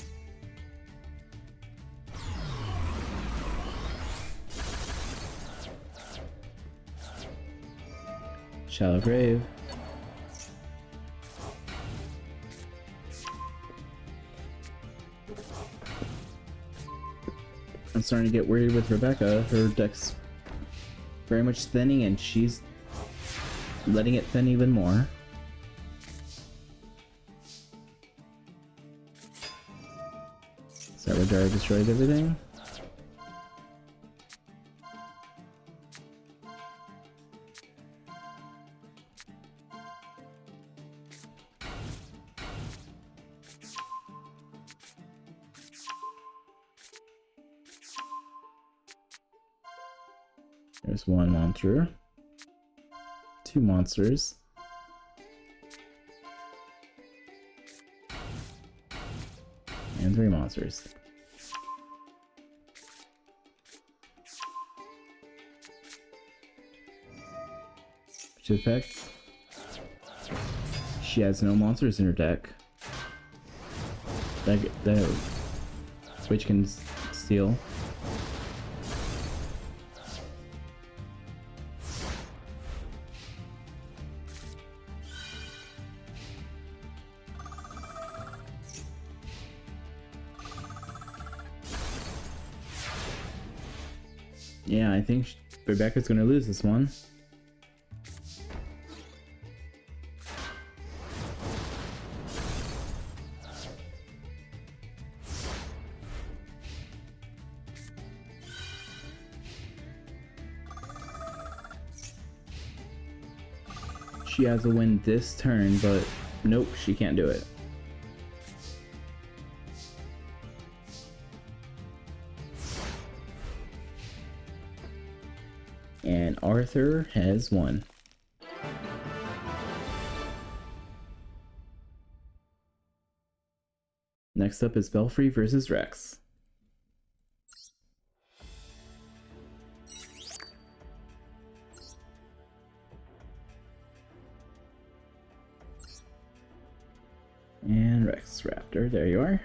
Shallow Grave. I'm starting to get worried with Rebecca. Her deck's very much thinning and she's letting it thin even more. Cyberjar destroyed everything. There's 1 monster. 2 monsters. And 3 monsters. Which effects? She has no monsters in her deck. Which can steal. Yeah, I think Rebecca's gonna lose this one. She has to win this turn, but nope, she can't do it. And Arthur has won. Next up is Belfry versus Rex. And Rex Raptor, there you are.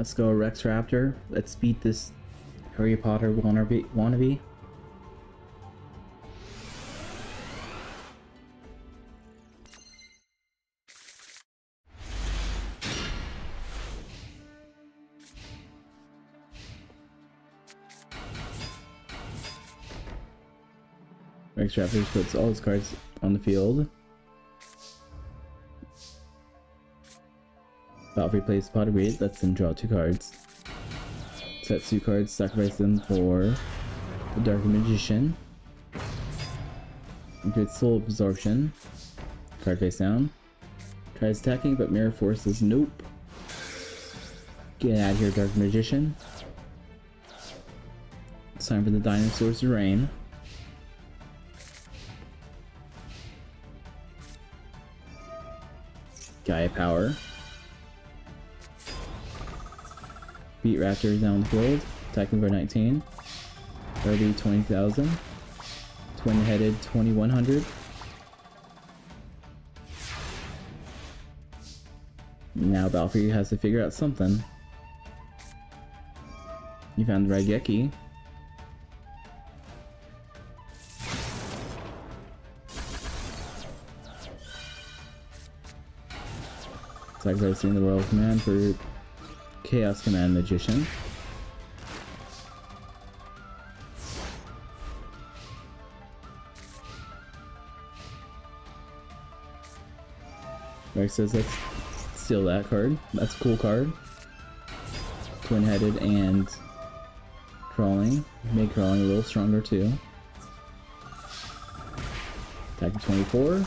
Let's go Rex Raptor. Let's beat this Harry Potter wannabe. Rex Raptor puts all his cards on the field. Valkyrie plays Pot of Greed, lets him draw 2 cards. Sets 2 cards, sacrifice them for the Dark Magician. Gets Soul Absorption. Card face down. Tries attacking, but Mirror Force says nope. Get out of here, Dark Magician. It's time for the dinosaurs to reign. Gaia Power. Beat Raptors down the field. Attacking for 19. Kirby 20,000. Twin-headed 2100. Now Valkyrie has to figure out something. You found the Raigeki. Sacrificing the Royal Command for Chaos Command Magician. Rex says let's steal that card. That's a cool card. Twin-headed and crawling. Make crawling a little stronger too. Attack 24.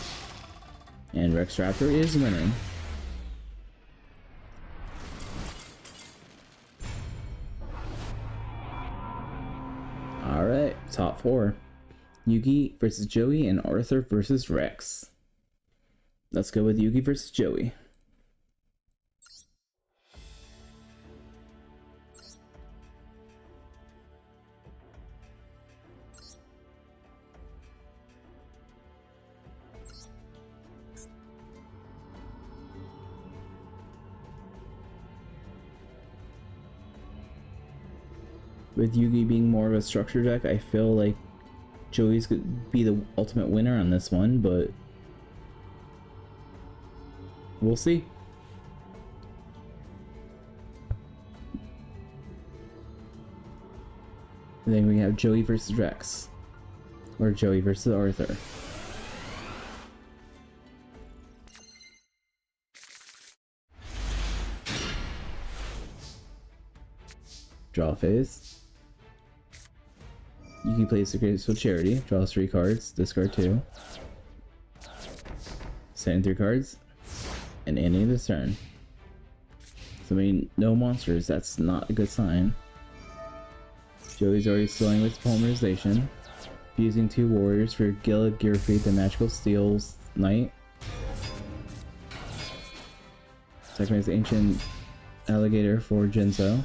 And Rex Raptor is winning. Alright, top 4. Yugi versus Joey and Arthur versus Rex. Let's go with Yugi versus Joey. With Yugi being more of a structure deck, I feel like Joey's could be the ultimate winner on this one, but we'll see. And then we have Joey versus Rex, or Joey versus Arthur. Draw phase. Yugi plays the Graceful Charity, draws 3 cards, discard 2. Send 3 cards, and ending this turn. So I mean, no monsters, that's not a good sign. Joey's already slowing with polymerization. Using 2 warriors for Gila Gearfried, the Magical Steel's Knight. Sacrifice Ancient Alligator for Jinzo.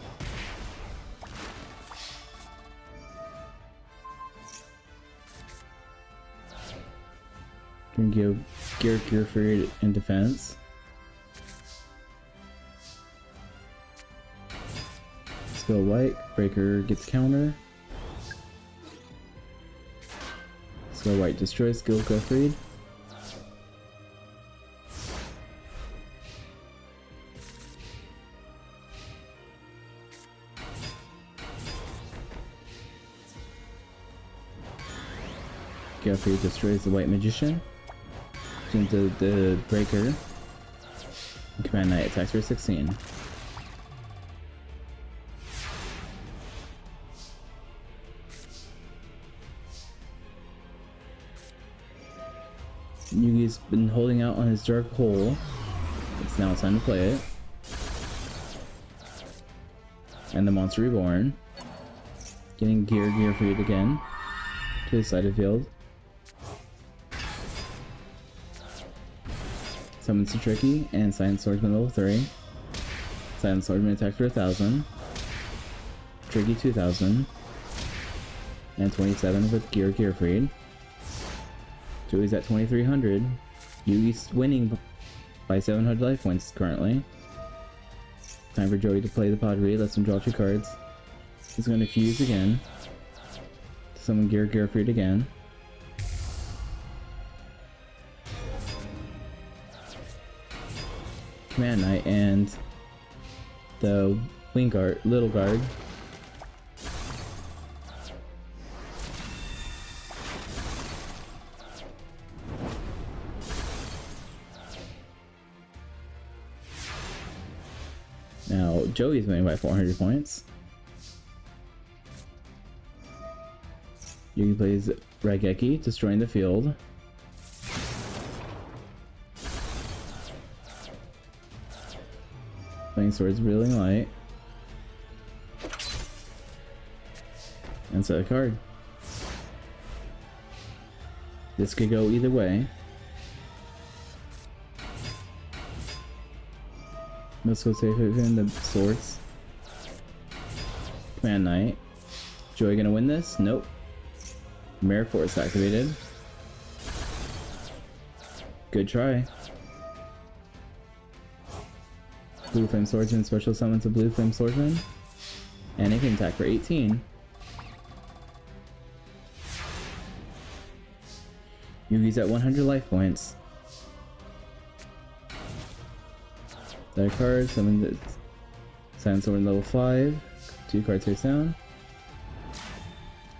Can give Gearfried in defense. Let's go white. Breaker gets counter. Let's go white. Destroys Gearfried. Gearfried destroys the White Magician. Into the Breaker. Command Knight attacks for 16. Yugi's been holding out on his Dark Hole. It's now time to play it. And the Monster Reborn. Getting Gearfried again. To the side of the field. Summons a Tricky and Silent Swordsman level 3. Silent Swordsman attacks for 1,000. Tricky 2,000. And 27 with Gearfried. Joey's at 2,300. Yugi's winning by 700 life points currently. Time for Joey to play the Padre. Lets him draw 2 cards. He's going to fuse again. Summon Gearfried again. Command Knight and the Wing Guard, Little Guard. Now Joey's winning by 400 points. Yugi plays Raigeki, destroying the field. Playing Swords Reeling Light. And set a card. This could go either way. Let's go save it in the Swords. Command Knight. Joey gonna win this? Nope. Mirror Force activated. Good try. Blue Flame Swordsman special summons a Blue Flame Swordsman. And it can attack for 18. Yugi's at 100 life points. That card, summon the Silent Sword level 5. 2 cards face down.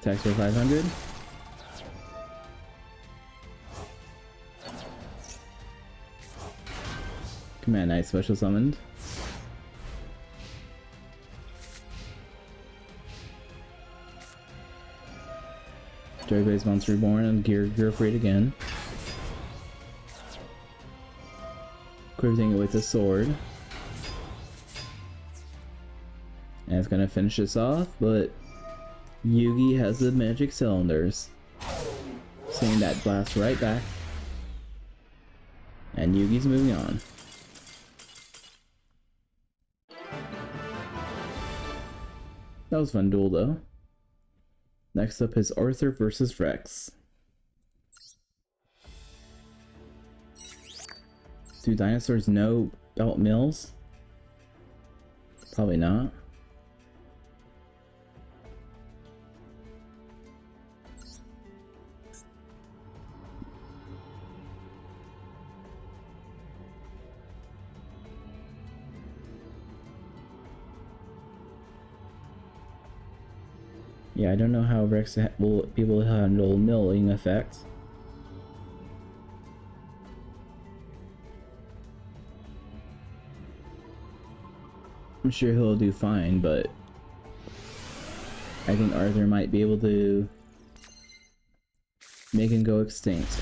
Attacks for 500. Command Knight special summoned. Joy plays Monster Reborn and Gearfried again. Equipping it with a sword. And it's gonna finish this off, but Yugi has the magic cylinders. Seeing that blast right back. And Yugi's moving on. That was a fun duel though. Next up is Arthur versus Rex. Do dinosaurs know about mills? Probably not. Yeah, I don't know how Rex will be able to handle milling effects. I'm sure he'll do fine, but I think Arthur might be able to make him go extinct.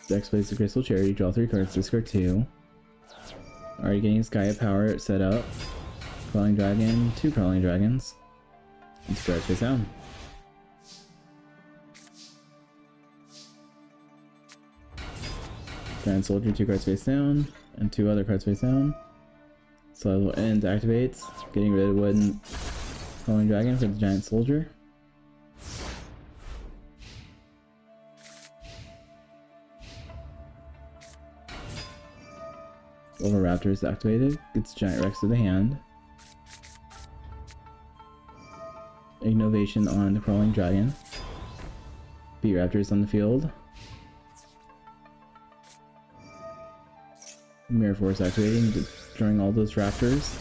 Dex plays the Crystal Charity, draw 3 cards, discard 2. Already getting Sky Power set up. Crawling Dragon, 2 Crawling Dragons. And scratch face down. Giant Soldier, 2 cards face down, and 2 other cards face down. So End activates, getting rid of one Crawling Dragon for the Giant Soldier. Raptor is activated, gets Giant Rex to the hand. Innovation on the Crawling Dragon. Beat Raptors on the field. Mirror Force activating, destroying all those Raptors.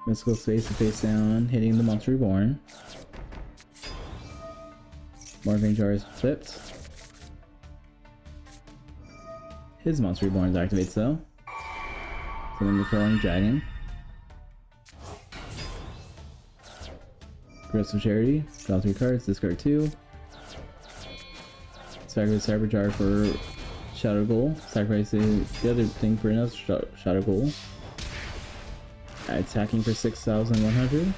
Mystical Space to face down, hitting the Monster Reborn. Morphing Jar is flipped. His Monster Reborn activates though. So then the Crawling Dragon. Crystal Charity, draw 3 cards, discard 2. Sacrifice Cyber Jar for Shadow Goal. Sacrifice the other thing for another Shadow Goal. Attacking for 6,100.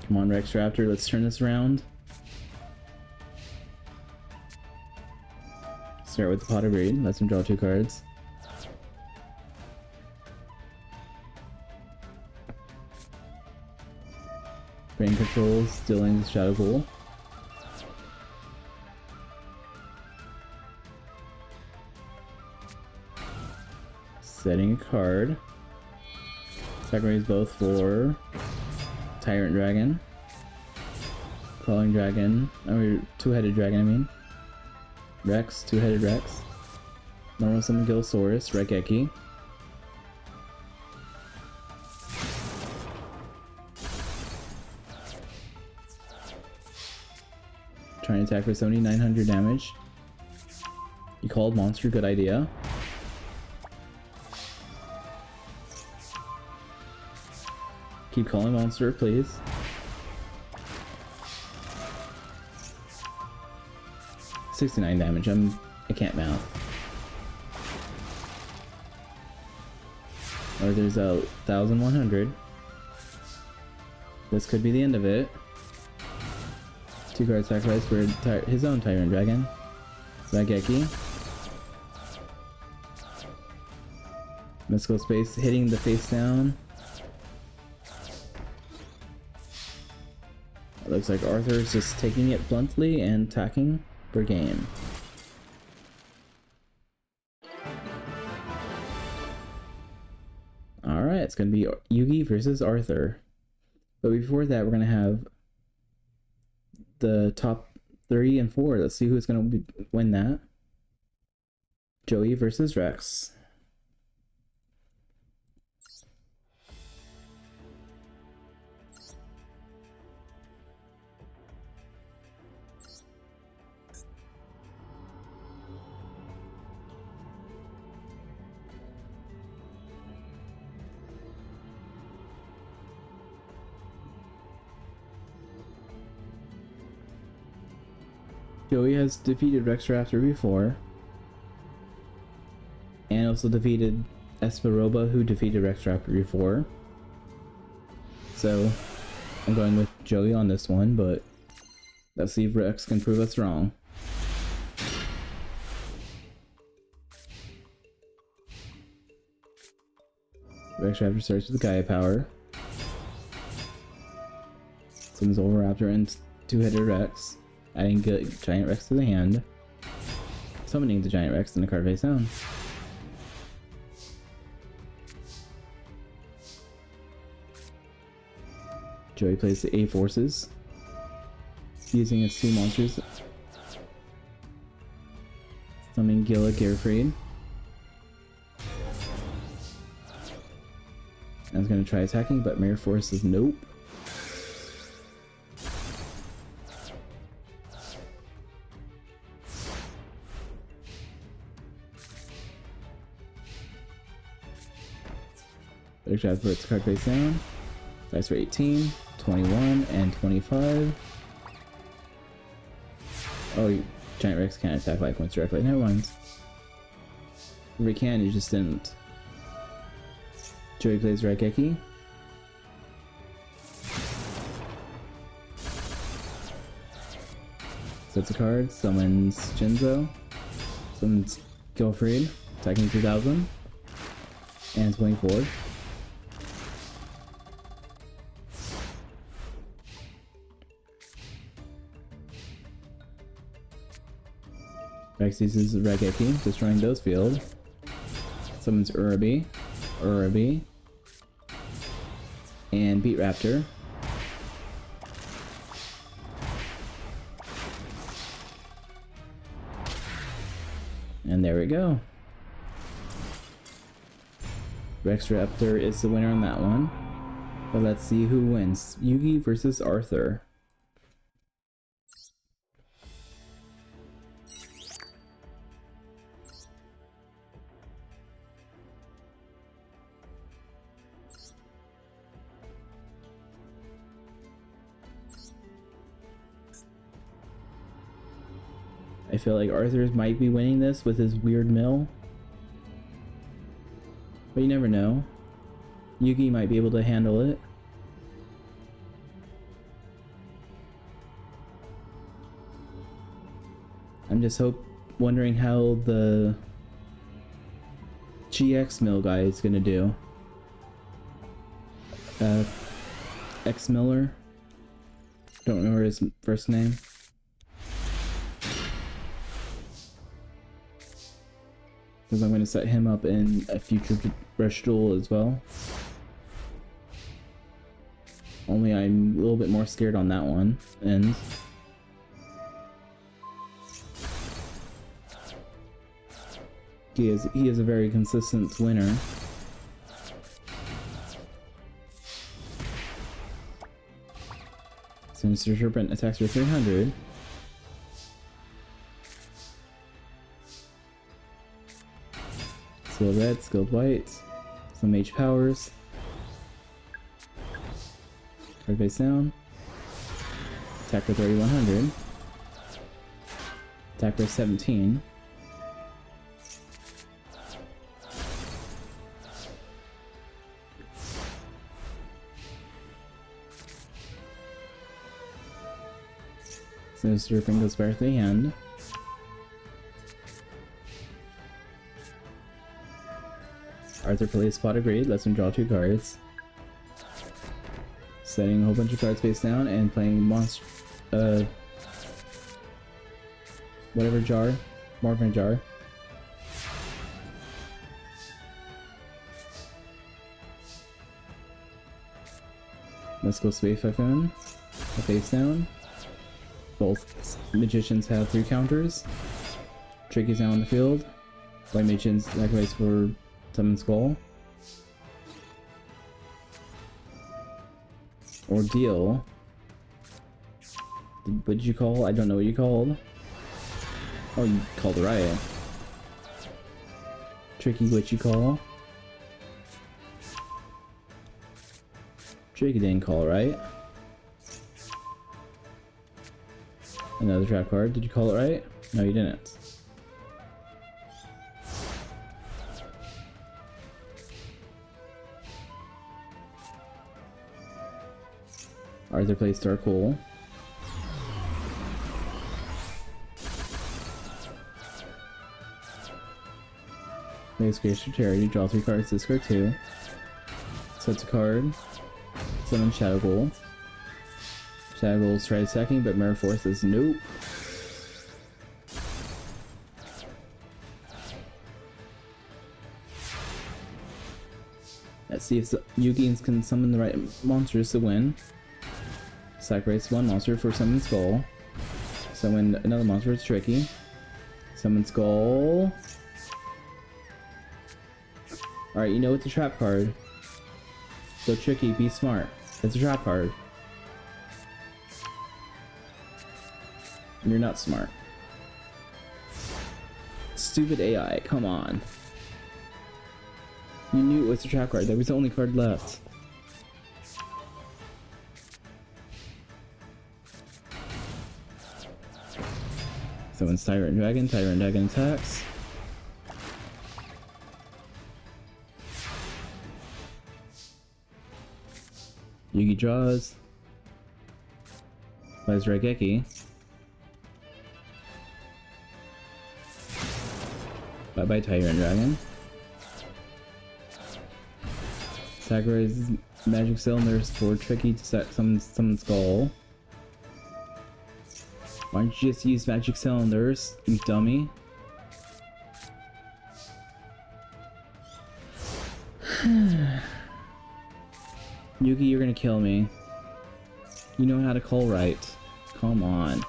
Come on, Rex Raptor, let's turn this around. Start with the Pot of Greed. Let's him draw 2 cards. Brain Control, Stealing Shadow Pool. Setting a card. Sacrifice both for Tyrant Dragon. Crawling Dragon. Or 2-headed dragon, I mean. Rex, 2-headed Rex. Normal Summon Gilsaurus, Regeki. Trying to attack for 7,900 damage. You called monster, good idea. Keep calling monster, please. $69 damage. I can't math. Or there's 1,100. This could be the end of it. 2 card sacrifice for his own Tyrant Dragon. Rageki. Mystical Space hitting the face down. It looks like Arthur's just taking it bluntly and attacking for game. Alright, it's gonna be Yugi versus Arthur. But before that, we're gonna have the top 3 and 4. Let's see who's gonna win that. Joey versus Rex. Joey has defeated Rex Raptor before, and also defeated Esparoba, who defeated Rex Raptor before. So I'm going with Joey on this one, but let's see if Rex can prove us wrong. Rex Raptor starts with Gaia Power. Summons Raptor and 2-headed Rex. Adding Giant Rex to the hand. Summoning the Giant Rex in the card face down. Joey plays the A Forces. Using his 2 monsters. Summoning Gila Garfried. I was going to try attacking, but Mirror Force says nope. Big shot for its card face down. Dice for 18, 21, and 25. Oh, Giant Rex can't attack life points directly. Never mind. If he can, he just didn't. Joey plays Raigeki. Sets a card, summons Jinzo. Summons Gilfried, attacking 2,000. And 24. Rex uses Raigeki, destroying those field. Summons Urabi, and Beat Raptor. And there we go. Rex Raptor is the winner on that one. But let's see who wins. Yugi versus Arthur. I feel like Arthur might be winning this with his weird mill. But you never know. Yugi might be able to handle it. I'm just wondering how the GX Mill guy is gonna do. X Miller. Don't remember his first name. Because I'm gonna set him up in a future Rush Duel as well. Only I'm a little bit more scared on that one. And he is a very consistent winner. Sinister Serpent attacks for 300. Skilled red, skilled white, some mage powers. Card face down. Attack for 3100. Attack for 17. Sinister Serpent goes back to the hand. Arthur plays Spot Agreed, lets him draw 2 cards. Setting a whole bunch of cards face down and playing monster, whatever jar, Morphin jar. Let's go Space Typhoon, face down. Both magicians have 3 counters. Tricky's now on the field. White magicians sacrifice for Summon Skull. Ordeal. What did you call? I don't know what you called. Oh, you called Riot. Tricky, what you call? Tricky didn't call, right? Another trap card. Did you call it right? No, you didn't. Arthur plays Dark Hole. Plays Grace for Charity. Draw 3 cards. Discard 2. Sets a card. Summon Shadow Ghoul. Shadow Ghoul's tried attacking, but Mirror Force says nope. Let's see if Yugi can summon the right monsters to win. Sacrifice 1 monster for Summon Skull. Summon another monster, it's Tricky. Summon Skull. Alright, you know it's a trap card. So Tricky, be smart. It's a trap card. You're not smart. Stupid AI, come on. You knew it was a trap card, that was the only card left. Someone's Tyrant Dragon attacks. Yugi draws. Plays Raigeki. Bye bye Tyrant Dragon. Sacrifices magic cylinders for Tricky to set summon Skull. Why don't you just use magic cylinders, you dummy? Yugi, you're gonna kill me. You know how to call right. Come on.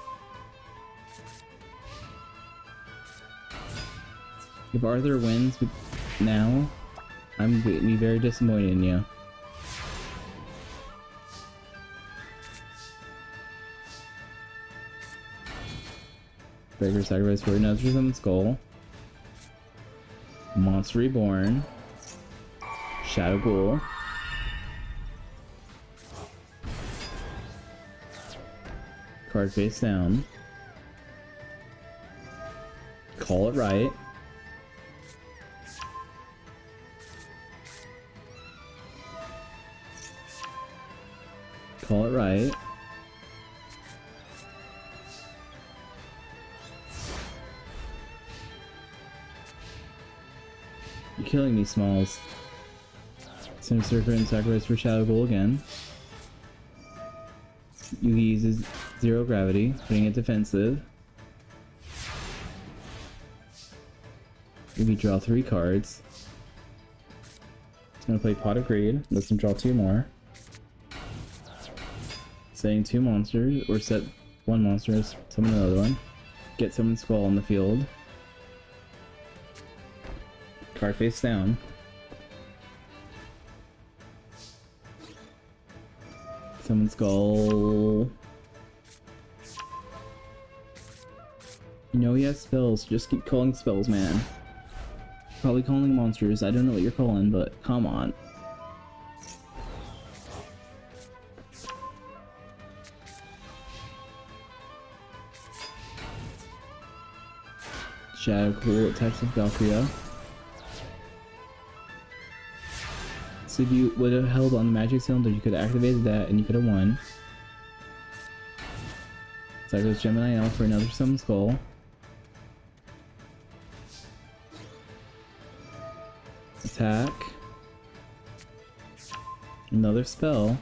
If Arthur wins now, I'm gonna be very disappointed in you. Breaker sacrifice for another Summon Skull. Monster Reborn. Shadow Ghoul. Card face down. Call it right. Call it right. You're killing me, Smalls. Sim Serpent and sacrifice for Shadow Goal again. Yugi uses zero gravity, putting it defensive. Yugi draw 3 cards. He's gonna play Pot of Greed, lets him draw 2 more. Setting 2 monsters, or set 1 monster, summon another one. Get summon Skull on the field. Card face down. Summon Skull. You know he has spells, just keep calling spells, man. Probably calling monsters, I don't know what you're calling, but come on. Shadow Cool attacks with Valkyria. So if you would have held on the magic cylinder, you could have activated that and you could have won. Cycles Gemini Elf for another Summon Skull. Attack. Another spell.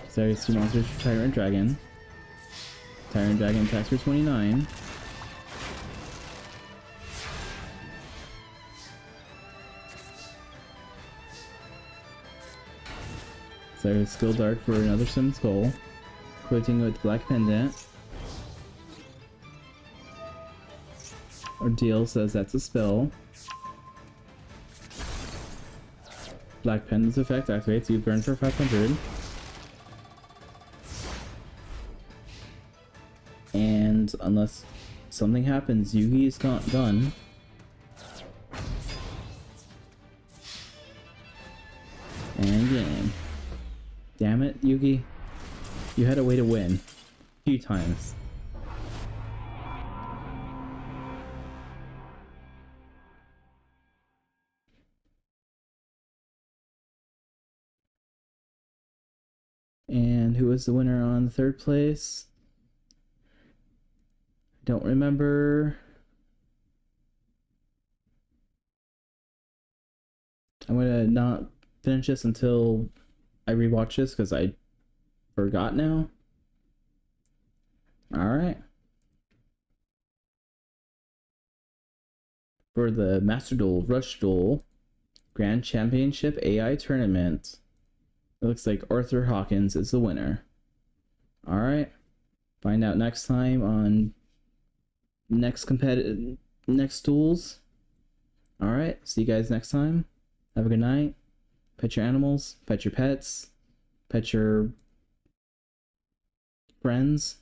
Sorry, 2 monsters for Tyrant Dragon. Tyrant Dragon attacks for 29. Sorry, Skill Dark for another Summon Skull. Quoting with Black Pendant. Ordeal says that's a spell. Black Pendant's effect activates, you burn for 500. And unless something happens, Yugi is done. And game. Damn it, Yugi. You had a way to win. A few times. And who was the winner on 3rd place? Don't remember. I'm gonna not finish this until I rewatch this because I forgot now. Alright. For the Masterduel Rush Duel Grand Championship AI Tournament, it looks like Arthur Hawkins is the winner. Alright. Find out next time on next duels. Alright, see you guys next time. Have a good night. Pet your animals, pet your pets, pet your friends.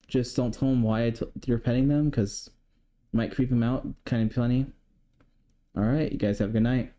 Just don't tell them why you're petting them, because it might creep them out kind of funny. Alright, you guys have a good night.